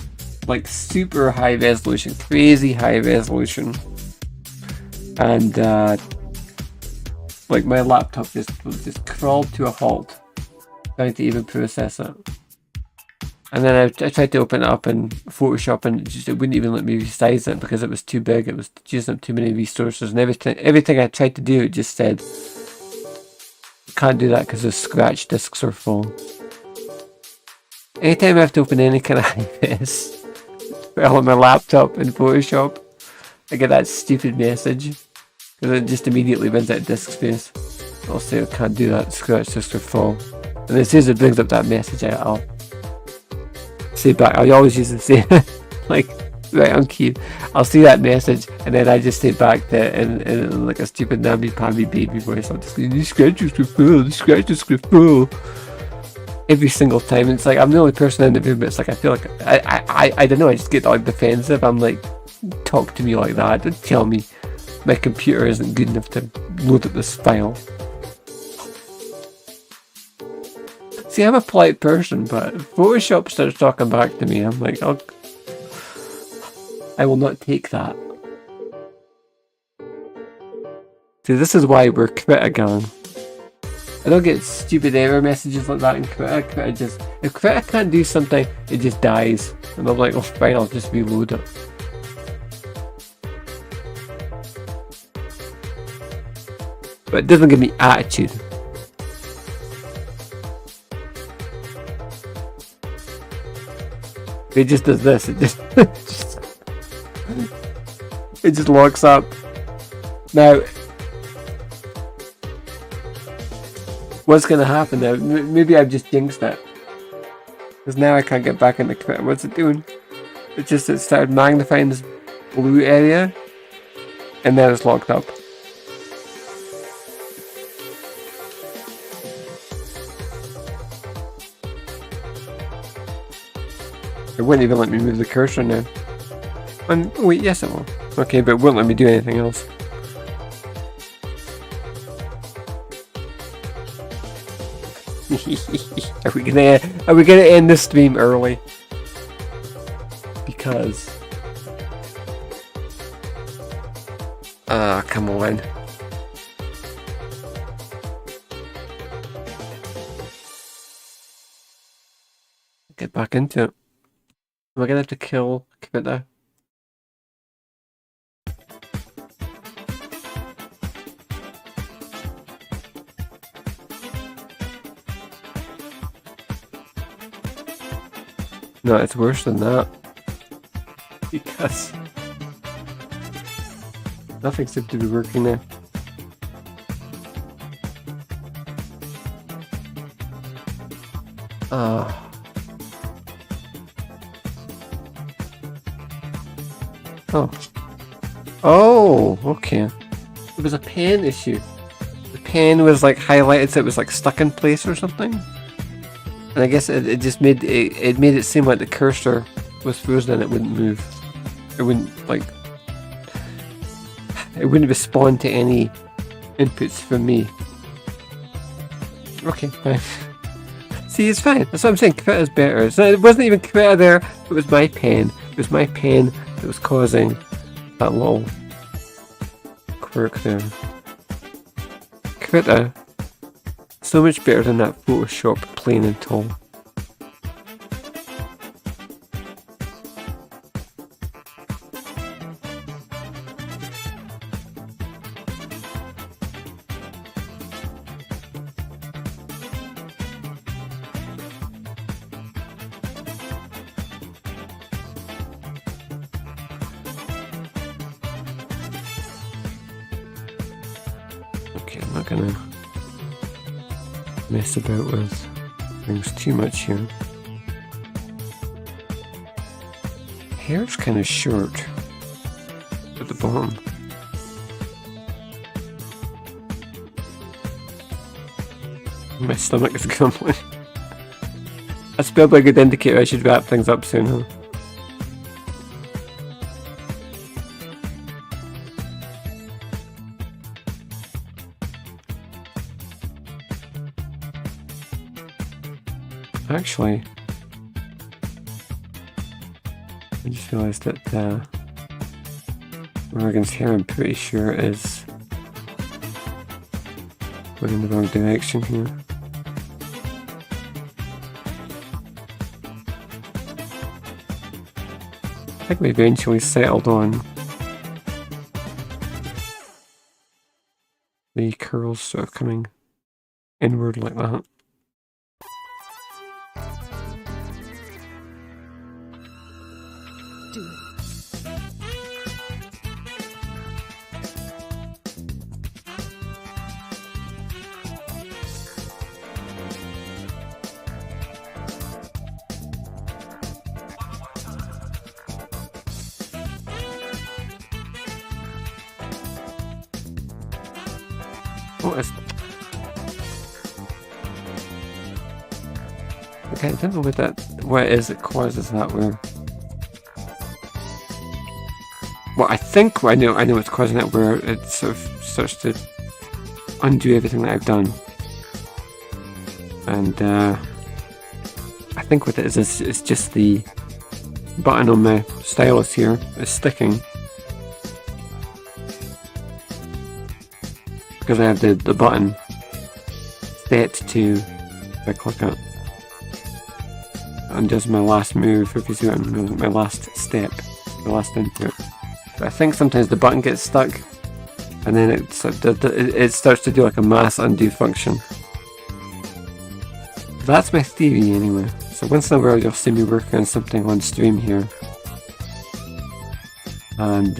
like super high resolution, crazy high resolution, and like my laptop just crawled to a halt trying to even process it. And then I tried to open it up in Photoshop, and it wouldn't even let me resize it because it was too big. It was using up too many resources, and everything I tried to do, it just said, you can't do that because the scratch discs are full. Anytime I have to open any kind of IPS on my laptop in Photoshop, I get that stupid message, because it just immediately runs out of disk space. I'll say I can't do that, scratch discs are full. And as soon as it brings up that message, I'll say back. I always use the same, like right on key. I'll see that message, and then I just say back to in like a stupid namby-pamby baby voice. I'll just say, "These scratches are full. These scratches are full." Every single time. It's like I'm the only person in the room, but it's like I feel like I don't know. I just get like defensive. I'm like, talk to me like that. Don't tell me my computer isn't good enough to load up this file. See, I'm a polite person, but if Photoshop starts talking back to me, I'm like, I will not take that. See, this is why we're Krita. I don't get stupid error messages like that in Krita. If Krita can't do something, it just dies. And I'm like, oh fine, I'll just reload it. But it doesn't give me attitude. It just does this. It just locks up. Now, what's going to happen now? Maybe I've just jinxed it, because now I can't get back into Krita. What's it doing? It started magnifying this blue area, and then it's locked up. It wouldn't even let me move the cursor now. And wait, yes it will. Okay, but it won't let me do anything else. Are we gonna end this stream early? Because come on. Get back into it. Am I gonna have to kill Krita? No, it's worse than that. Because nothing seems to be working now. Oh, okay. It was a pen issue. The pen was like highlighted, so it was like stuck in place or something. And I guess it just made it seem like the cursor was frozen and it wouldn't move. It wouldn't respond to any inputs from me. Okay, fine. See, it's fine. That's what I'm saying. Krita's better. So it wasn't even Krita there. It was my pen. It was my pen that was causing that little quirk there. Krita, so much better than that Photoshop plain and tall. Okay, I'm not gonna mess about with things too much here. Hair's kind of short at the bottom. My stomach is grumbling. That's probably a good indicator I should wrap things up soon, huh? Actually, I just realised that Morgan's hair, I'm pretty sure, is going in the wrong direction here. I think we eventually settled on the curls sort of coming inward like that. Okay, I don't know what it is that causes that where... Well, I think I know what's causing it, where it sort of starts to undo everything that I've done. And I think what it is it's just the button on my stylus here is sticking. Because I have the button set to, if I click it, and does my last move, if you see what I mean, my last step, the last input. But I think sometimes the button gets stuck, and then it starts to do like a mass undo function. That's my theory anyway. So once in a while you'll see me working on something on stream here, and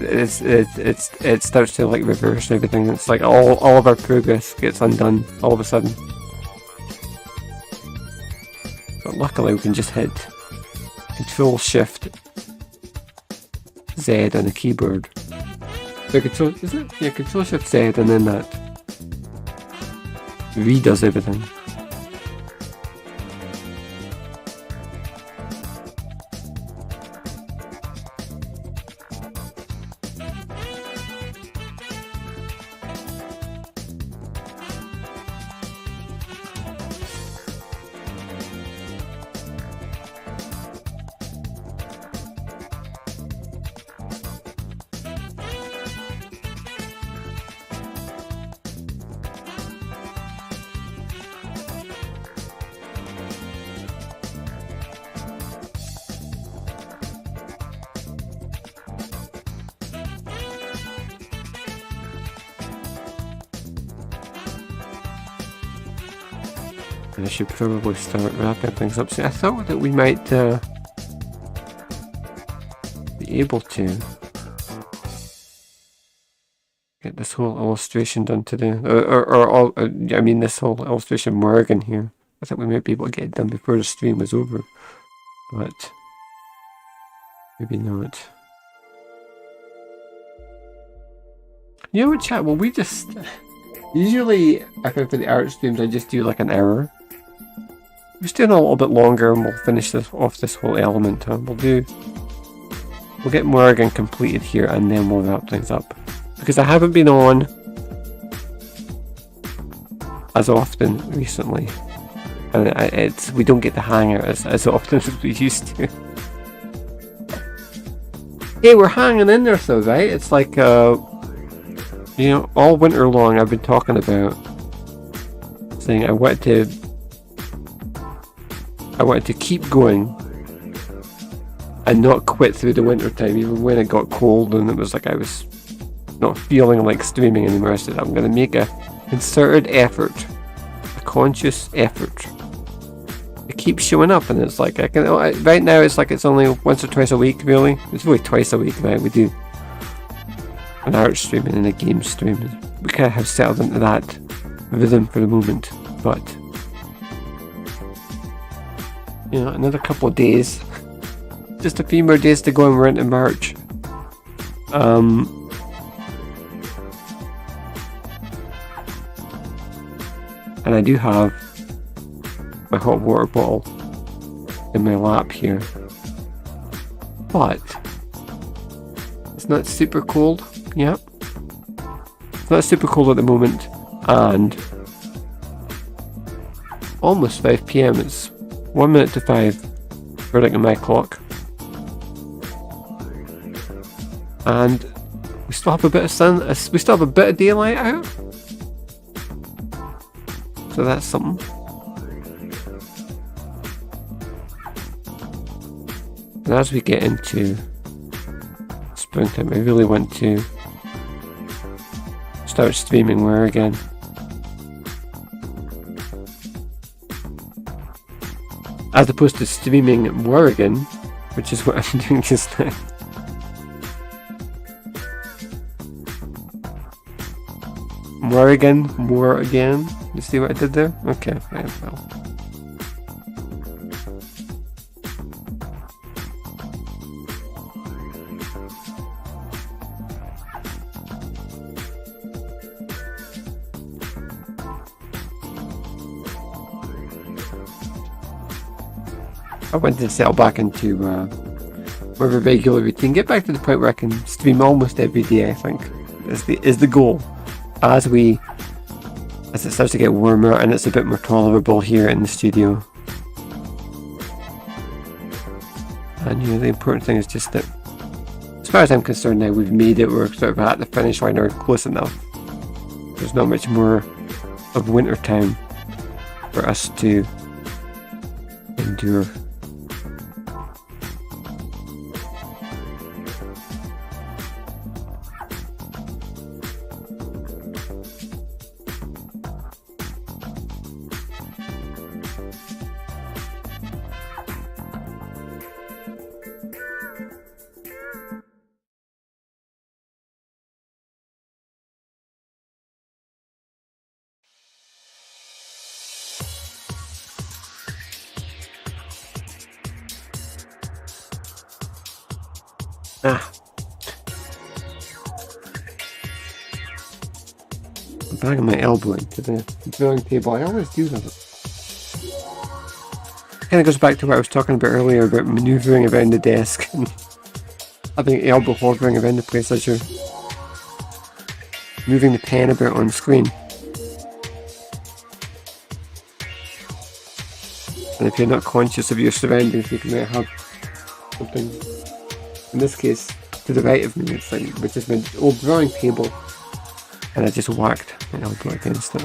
it starts to like reverse everything. It's like all of our progress gets undone all of a sudden. But luckily we can just hit Control Shift Z on the keyboard. So Control, is it? Yeah, Control Shift Z, and then that redoes everything. I should probably start wrapping things up soon. I thought that we might be able to get this whole illustration done today, or I mean this whole illustration Morgan here. I thought we might be able to get it done before the stream was over, but maybe not. You know what, chat? Well, we just usually if I for the art streams, I just do like an hour. We're staying a little bit longer and we'll finish this off, this whole element. We'll get Morgan completed here and then we'll wrap things up. Because I haven't been on as often recently. And we don't get to hang out as often as we used to. Hey, we're hanging in there though, right? It's like, you know, all winter long I've been talking about saying I wanted to keep going and not quit through the winter time, even when it got cold and it was like I was not feeling like streaming anymore. I said I'm going to make a concerted effort, a conscious effort to keep showing up, and it's like right now it's like it's only once or twice a week really. It's really twice a week, right? We do an art stream and then a game stream. We kind of have settled into that rhythm for the moment, but you know, another couple of days, just a few more days to go and we're into March. And I do have my hot water bottle in my lap here, but it's not super cold. Yeah, it's not super cold at the moment, and almost 5 PM. It's 1 minute to 5 according to my clock. And we still have a bit of sun. We still have a bit of daylight out. So that's something. And as we get into springtime, I really want to start streaming more again. As opposed to streaming more again, which is what I'm doing just now. More again. You see what I did there? Okay, right, well. I want to settle back into more of a regular routine. Get back to the point where I can stream almost every day, I think, is the goal. As it starts to get warmer and it's a bit more tolerable here in the studio. And the important thing is just that, as far as I'm concerned now, we've made it. We're sort of at the finish line or close enough. There's not much more of winter time for us to endure. I'm banging my elbow into the drawing table. I always do that. Kind of goes back to what I was talking about earlier about manoeuvring around the desk and having your elbow hovering around the place as you're moving the pen about on screen. And if you're not conscious of your surroundings, you might have something, in this case, to the right of me, which is my old drawing table, and I just whacked my elbow against it.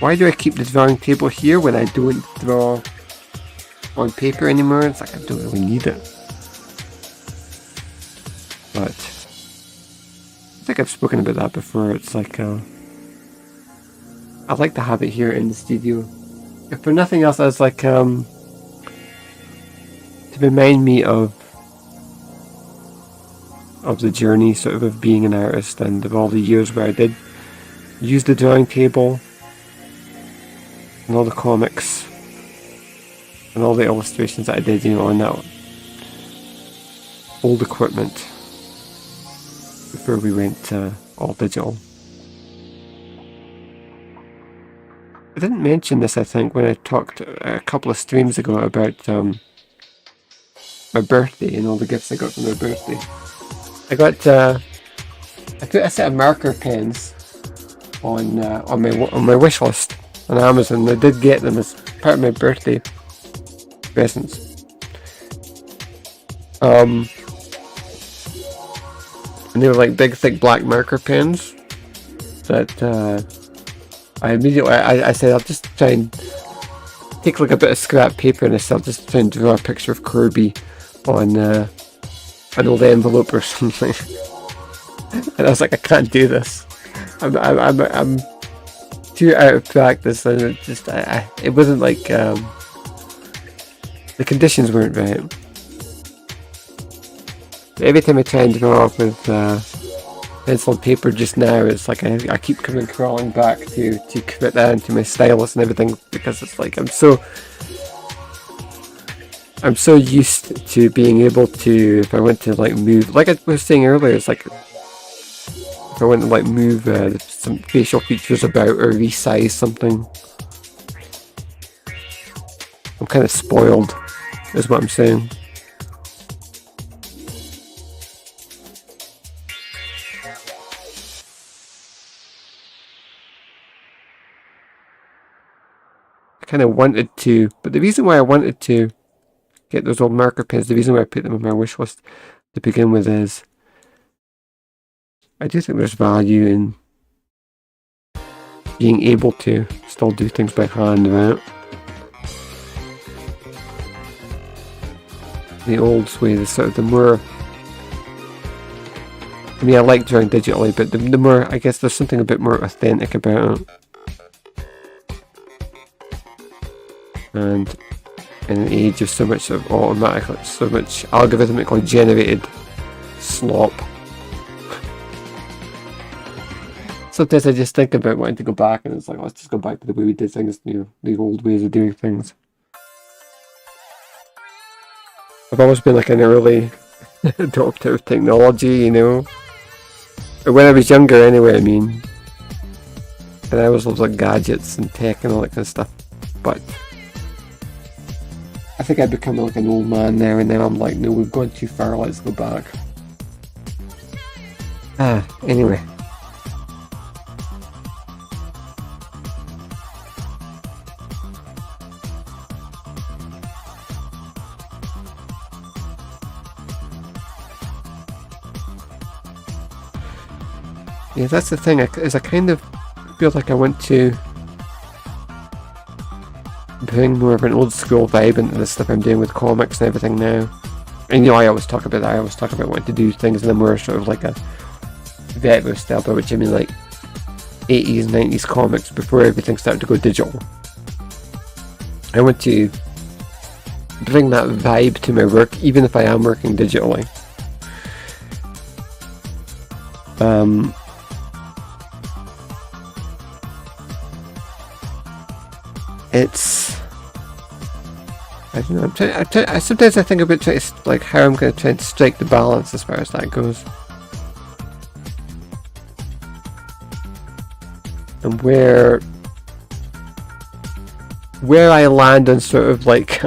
Why do I keep the drawing table here when I don't draw on paper anymore? It's like I don't really need it. But I think I've spoken about that before. It's like I like to have it here in the studio. If for nothing else, I was like to remind me of the journey, sort of being an artist, and of all the years where I did use the drawing table and all the comics and all the illustrations that I did, on that old equipment before we went all digital. I didn't mention this, I think, when I talked a couple of streams ago about my birthday and all the gifts I got for my birthday. I put a set of marker pens on my wish list on Amazon. I did get them as part of my birthday presents. And they were like big, thick black marker pens that I said I'll just try and take like a bit of scrap paper and I said I'll just try and draw a picture of Corbie on an old envelope or something. And I was like, I can't do this. I'm too out of practice, and it wasn't like the conditions weren't right. Every time I try and draw with pencil and paper just now, it's like I keep crawling back to commit that into my stylus and everything, because it's like I'm so used to being able to, if I went to like move, like I was saying earlier, it's like if I went to like move some facial features about or resize something, I'm kind of spoiled, is what I'm saying. kind of wanted to, but the reason why I wanted to get those old marker pens, the reason why I put them on my wish list to begin with is I do think there's value in being able to still do things by hand, right? The old way, the sort of the more, I mean, I like drawing digitally, but the more, I guess there's something a bit more authentic about it. And in an age of so much sort of automatic, so much algorithmically generated slop, sometimes I just think about wanting to go back, and it's like, let's just go back to the way we did things, you know, the old ways of doing things. I've always been like an early adopter of technology, you know. Or when I was younger anyway, I mean. And I always loved like gadgets and tech and all that kind of stuff. But I think I've become like an old man now, and now I'm like, no, we've gone too far, let's go back. Anyway. Yeah, that's the thing, is I kind of feel like I want to bring more of an old school vibe into the stuff I'm doing with comics and everything now. And you know, I always talk about that, I always talk about wanting to do things in a more sort of like a retro style, by which I mean like 80s, 90s comics before everything started to go digital. I want to bring that vibe to my work, even if I am working digitally. It's, I don't know, sometimes I think about trying to, like, how I'm going to try and strike the balance as far as that goes. And where I land on sort of like,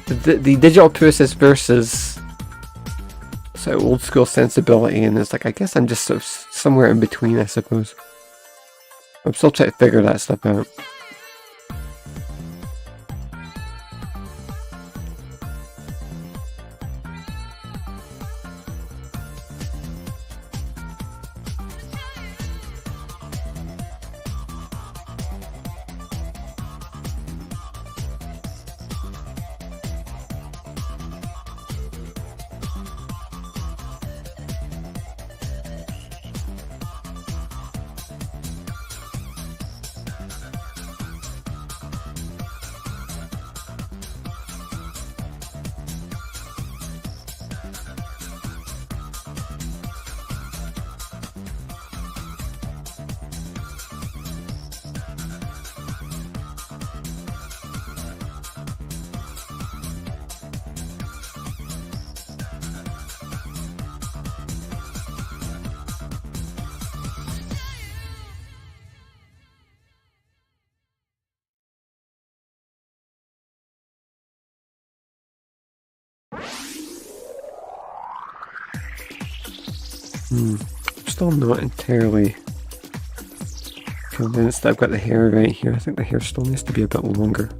the digital process versus sort of old school sensibility, and it's like, I guess I'm just sort of somewhere in between, I suppose. I'm still trying to figure that stuff out. I'm still not entirely convinced that I've got the hair right here. I think the hair still needs to be a bit longer.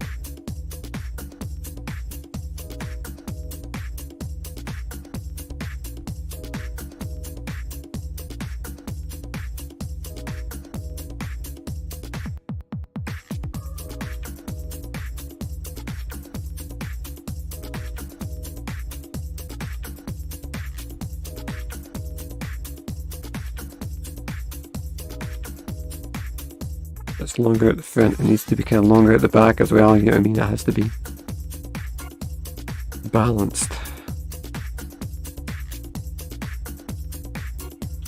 It's longer at the front, it needs to be kind of longer at the back as well, you know what I mean? That has to be balanced.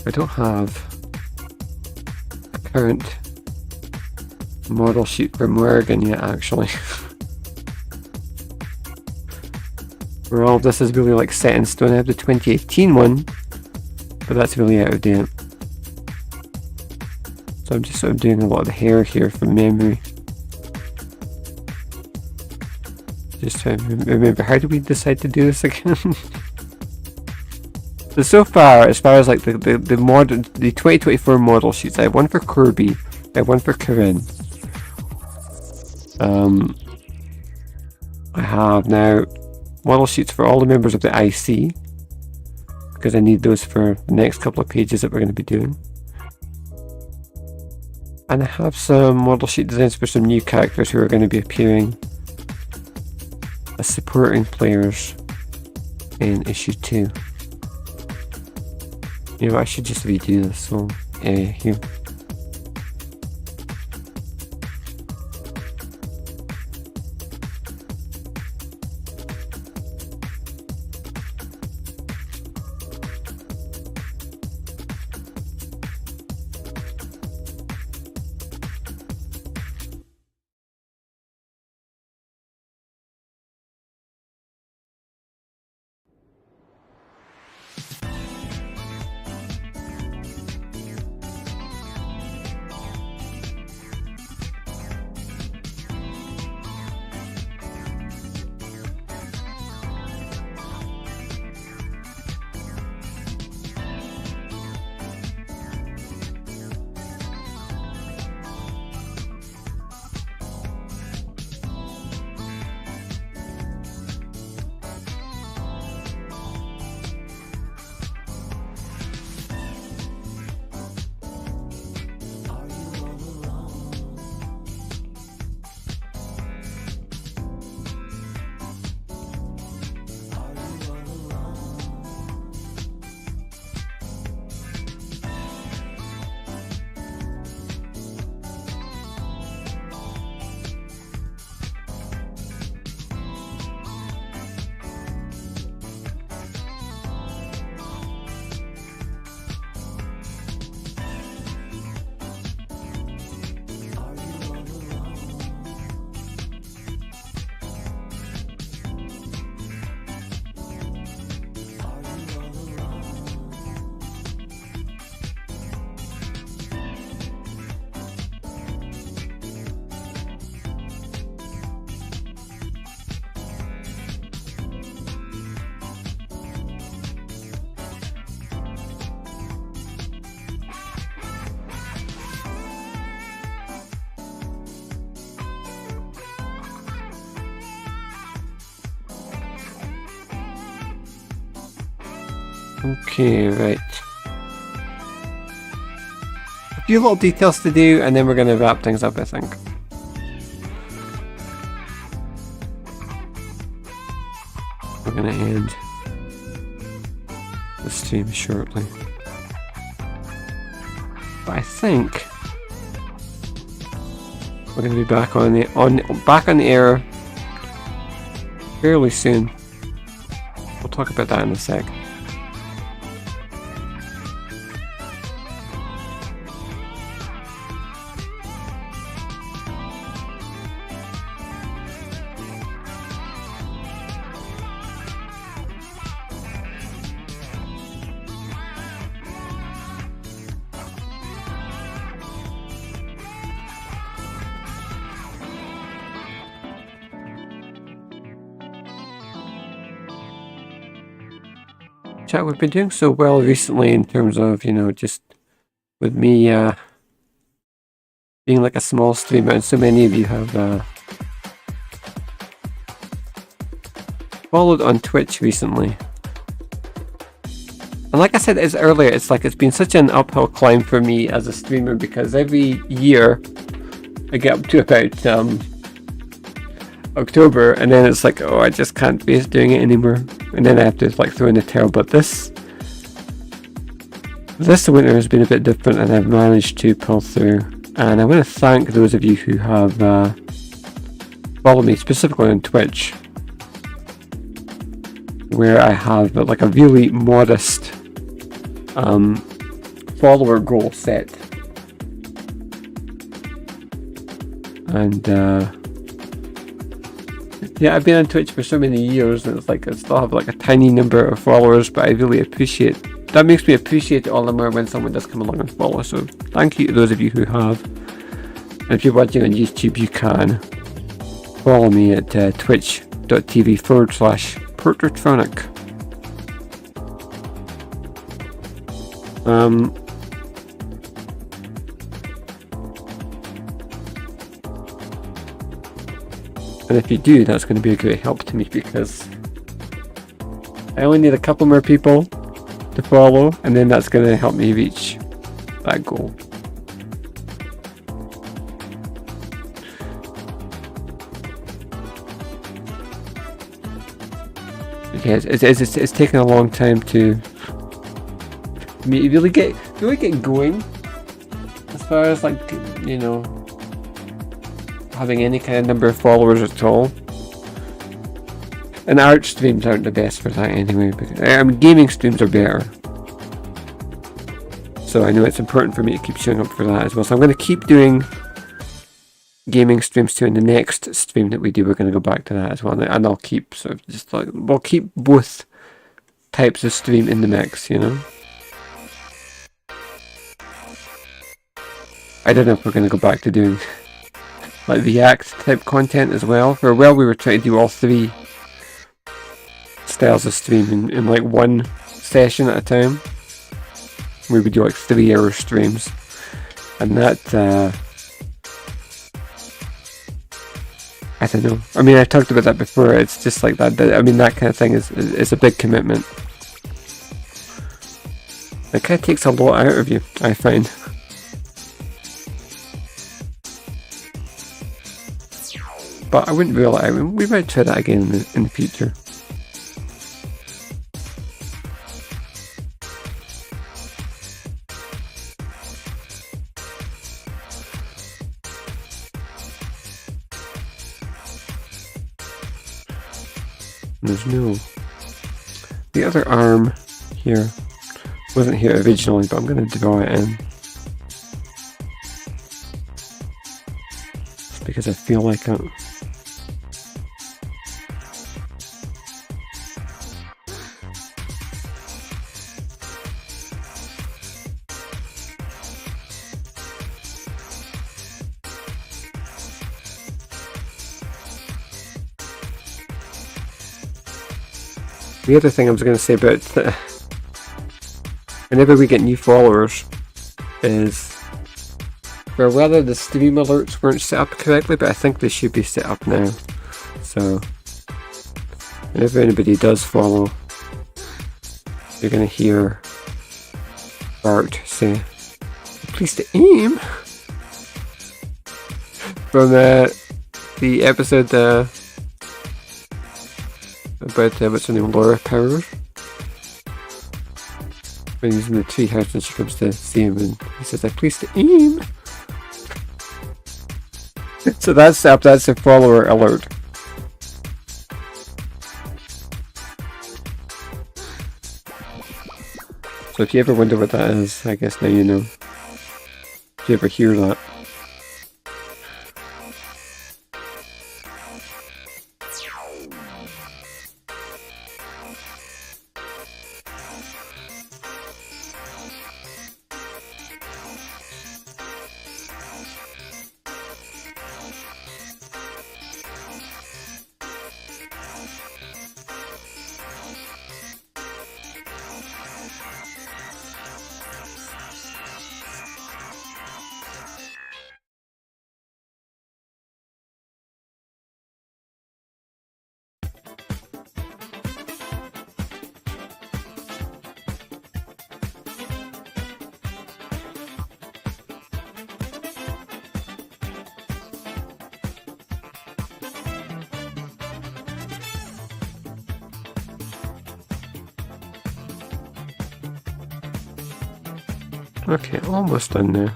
I don't have a current model sheet for Morgan yet, actually. Where all this is really like set in stone. I have the 2018 one, but that's really out of date. So I'm just sort of doing a lot of the hair here from memory. Just trying to remember, how did we decide to do this again? So far, as far as like the 2024 model sheets, I have one for Corbie, I have one for Corinne. I have now model sheets for all the members of the IC, because I need those for the next couple of pages that we're going to be doing. And I have some model sheet designs for some new characters who are going to be appearing as supporting players in issue 2. You know, I should just redo this, so here. Okay, right. A few little details to do, and then we're going to wrap things up, I think. We're going to end the stream shortly. But I think we're going to be back on the air fairly soon. We'll talk about that in a sec. Chat, we've been doing so well recently in terms of, you know, just with me being like a small streamer, and so many of you have followed on Twitch recently. And like I said earlier, it's like it's been such an uphill climb for me as a streamer, because every year I get up to about October, and then it's like, oh, I just can't face doing it anymore, and then I have to like throw in the towel. But this winter has been a bit different, and I've managed to pull through. And I want to thank those of you who have followed me, specifically on Twitch, where I have like a really modest follower goal set, and yeah, I've been on Twitch for so many years, and it's like I still have like a tiny number of followers, but I really appreciate that. Makes me appreciate it all the more when someone does come along and follow. So thank you to those of you who have. And if you're watching on YouTube, you can follow me at twitch.tv/Portertronic. And if you do, that's going to be a great help to me, because I only need a couple more people to follow, and then that's going to help me reach that goal. Yeah, it's taken a long time to really get going, as far as, like, you know, having any kind of number of followers at all. And art streams aren't the best for that anyway, because, I mean, gaming streams are better. So I know it's important for me to keep showing up for that as well. So I'm going to keep doing gaming streams too. In the next stream that we do, we're going to go back to that as well. And I'll keep sort of just like, we'll keep both types of stream in the mix, you know. I don't know if we're going to go back to doing like React type content as well. For a while we were trying to do all three styles of stream in like one session at a time. We would do like 3-hour streams, and that I don't know. I mean, I've talked about that before. It's just like that. I mean, that kind of thing is a big commitment. It kind of takes a lot out of you, I find. But I wouldn't rule it out. We might try that again in the future. There's no... The other arm here wasn't here originally, but I'm going to draw it in. Just because I feel like I'm... The other thing I was going to say about whenever we get new followers is, for whether the stream alerts weren't set up correctly, but I think they should be set up now. So whenever anybody does follow, you're going to hear Bart say, "Please to aim," from the episode about what's her name, Laura Powers, when he's in the treehouse and she comes to see him and he says, "I please to aim." So that's up. That's a follower alert. So if you ever wonder what that is, I guess now you know. If you ever hear that. Okay, almost done now.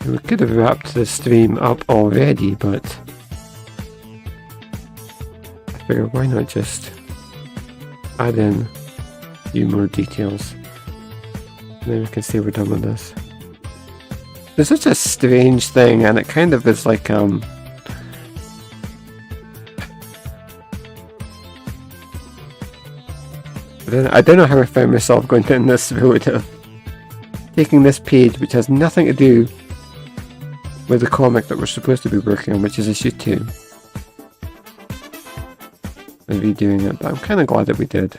We could have wrapped the stream up already, but I figured why not just add in a few more details. And then we can say we're done with this. It's such a strange thing, and it kind of is like I don't know how I found myself going down this road of taking this page, which has nothing to do with the comic that we're supposed to be working on, which is issue 2, and redoing it, but I'm kind of glad that we did.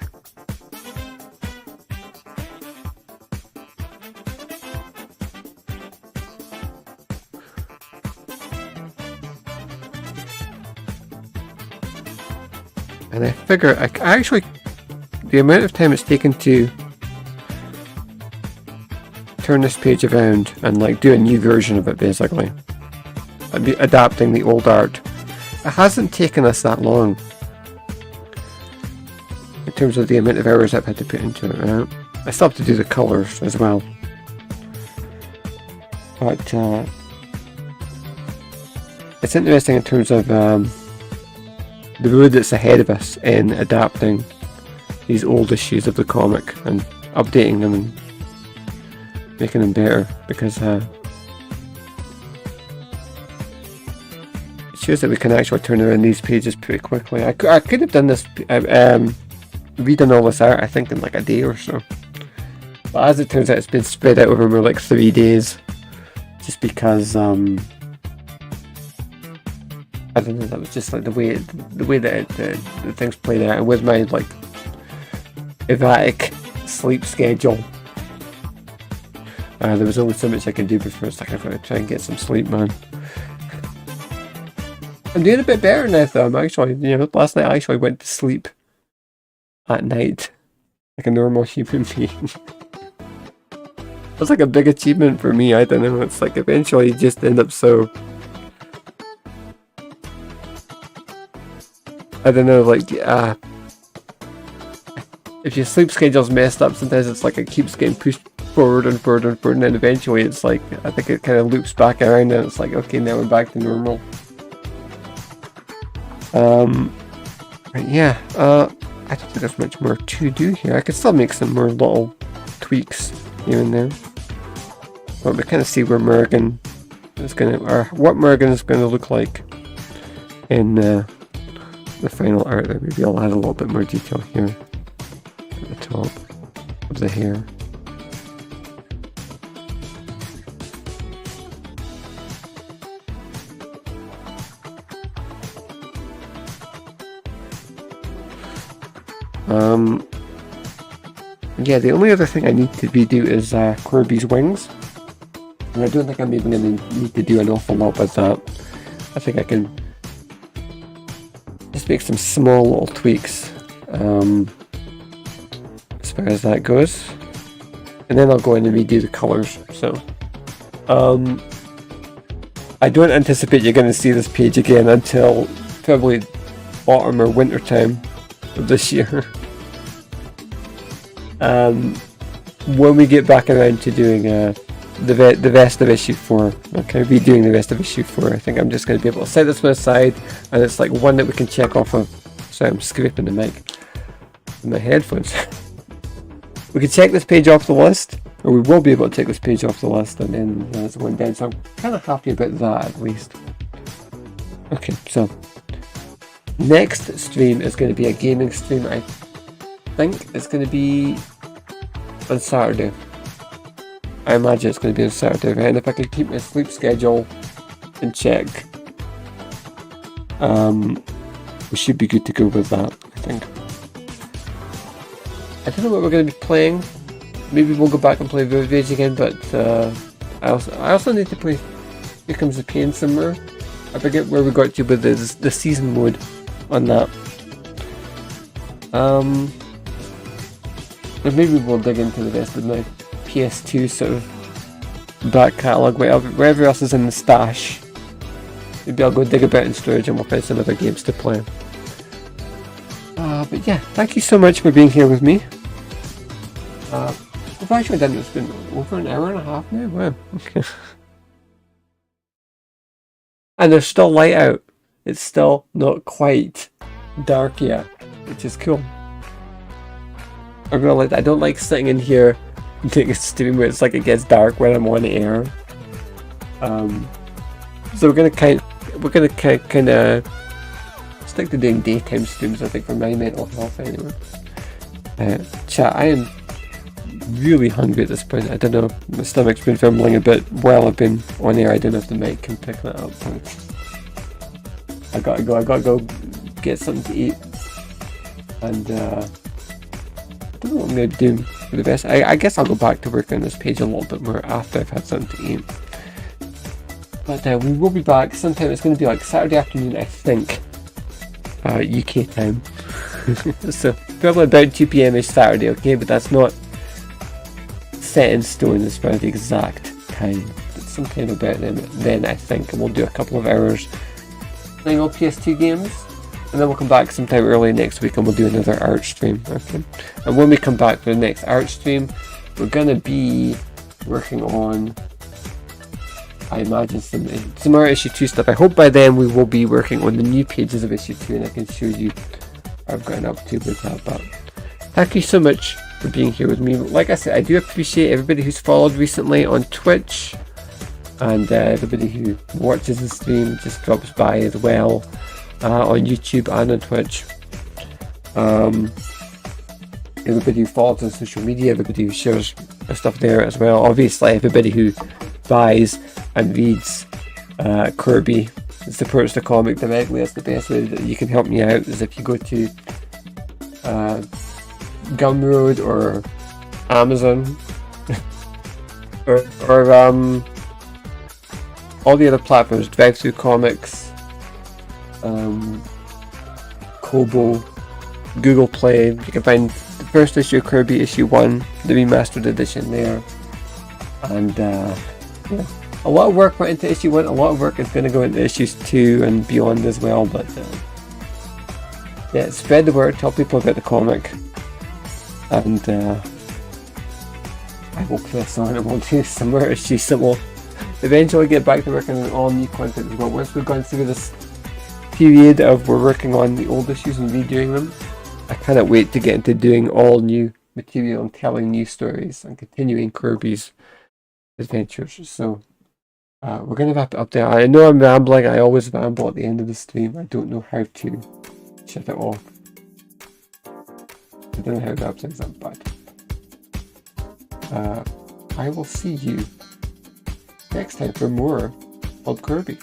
figure I actually, the amount of time it's taken to turn this page around and like do a new version of it, basically adapting the old art, it hasn't taken us that long in terms of the amount of hours I've had to put into it. Right? I still have to do the colours as well, but it's interesting in terms of the road that's ahead of us in adapting these old issues of the comic and updating them and making them better, because it shows that we can actually turn around these pages pretty quickly. I could have done this, redone all this out, I think, in like a day or so. But as it turns out, it's been spread out over more like 3 days, just because I don't know, that was just like the way that the things played out, and with my like erratic sleep schedule, there was only so much I could do before it's like I've got to try and get some sleep, man. I'm doing a bit better now though. I'm actually, last night I actually went to sleep at night like a normal human being. That's like a big achievement for me. I don't know, it's like eventually you just end up so, I don't know, like, if your sleep schedule's messed up, sometimes it's like it keeps getting pushed forward and forward and forward, and then eventually it's like, I think it kind of loops back around and it's like, okay, now we're back to normal. But yeah, I don't think there's much more to do here. I could still make some more little tweaks here and there. But we kind of see where Morgan is or what Morgan is gonna look like in the final art there. Maybe I'll add a little bit more detail here at the top of the hair. Yeah, the only other thing I need to redo is Corbie's wings. And I don't think I'm even going to need to do an awful lot with that. I think I can just make some small little tweaks as far as that goes. And then I'll go in and redo the colours. So, I don't anticipate you're going to see this page again until probably autumn or winter time of this year. When we get back around to doing the rest of issue 4, okay, redoing the rest of issue 4, I think I'm just going to be able to set this one aside, and it's like one that we can check off of. Sorry, I'm scraping the mic with my headphones. We can check this page off the list, or we will be able to take this page off the list, and then that's one down. So I'm kind of happy about that at least. Okay, so next stream is going to be a gaming stream. I think it's going to be on Saturday. I imagine it's going to be on Saturday, right? And if I can keep my sleep schedule in check, we should be good to go with that, I think. I don't know what we're going to be playing. Maybe we'll go back and play Rage again, but I also need to play Here Comes the Pain somewhere. I forget where we got to with the season mode on that. Or maybe we'll dig into the rest of my PS2 sort of back catalogue, wherever else is in the stash. Maybe I'll go dig a bit in storage and we'll find some other games to play. But yeah, thank you so much for being here with me. We've actually done this, been over an hour and a half now. Wow, okay. And there's still light out. It's still not quite dark yet, which is cool. I really like that. I don't like sitting in here doing a stream where it's like it gets dark when I'm on the air. So we're gonna kind of stick to doing daytime streams, I think, for my mental health anyway. Chat, I am really hungry at this point. I don't know, my stomach's been fumbling a bit while I've been on air. I don't know if the mic can pick that up. I gotta go get something to eat. And I don't know what I'm going to do for the best. I guess I'll go back to work on this page a little bit more after I've had something to eat. But we will be back sometime. It's going to be like Saturday afternoon, I think, UK time. So probably about 2 p.m. Saturday, okay, but that's not set in stone as far as the exact time. But sometime about then I think, and we'll do a couple of hours playing all PS2 games, and then we'll come back sometime early next week and we'll do another art stream. Okay, and when we come back for the next art stream, we're gonna be working on, I imagine, some more issue 2 stuff. I hope by then we will be working on the new pages of issue 2 and I can show you what I've gotten up to with that. But thank you so much for being here with me. Like I said, I do appreciate everybody who's followed recently on Twitch, and everybody who watches the stream, just drops by as well on YouTube and on Twitch. Everybody who follows on social media, everybody who shares stuff there as well. Obviously, everybody who buys and reads Corbie and supports the comic directly. That's the best way that you can help me out, is if you go to Gumroad or Amazon or all the other platforms, Drive-Thru Comics, Kobo, Google Play. You can find the first issue of Corbie, issue 1, the remastered edition there. And yeah, a lot of work went into issue 1, a lot of work is going to go into issues 2 and beyond as well, but yeah, spread the word, tell people about the comic, and I will press on and we'll do some more issues, so we'll eventually get back to working on all new content as well. Once we've gone through this period of we're working on the old issues and redoing them, I cannot wait to get into doing all new material and telling new stories and continuing Corbie's adventures. So we're going to wrap it up there. I know I'm rambling, I always ramble at the end of the stream. I don't know how to shut it off. I don't know how to wrap things up, but I will see you next time for more Old Corbie.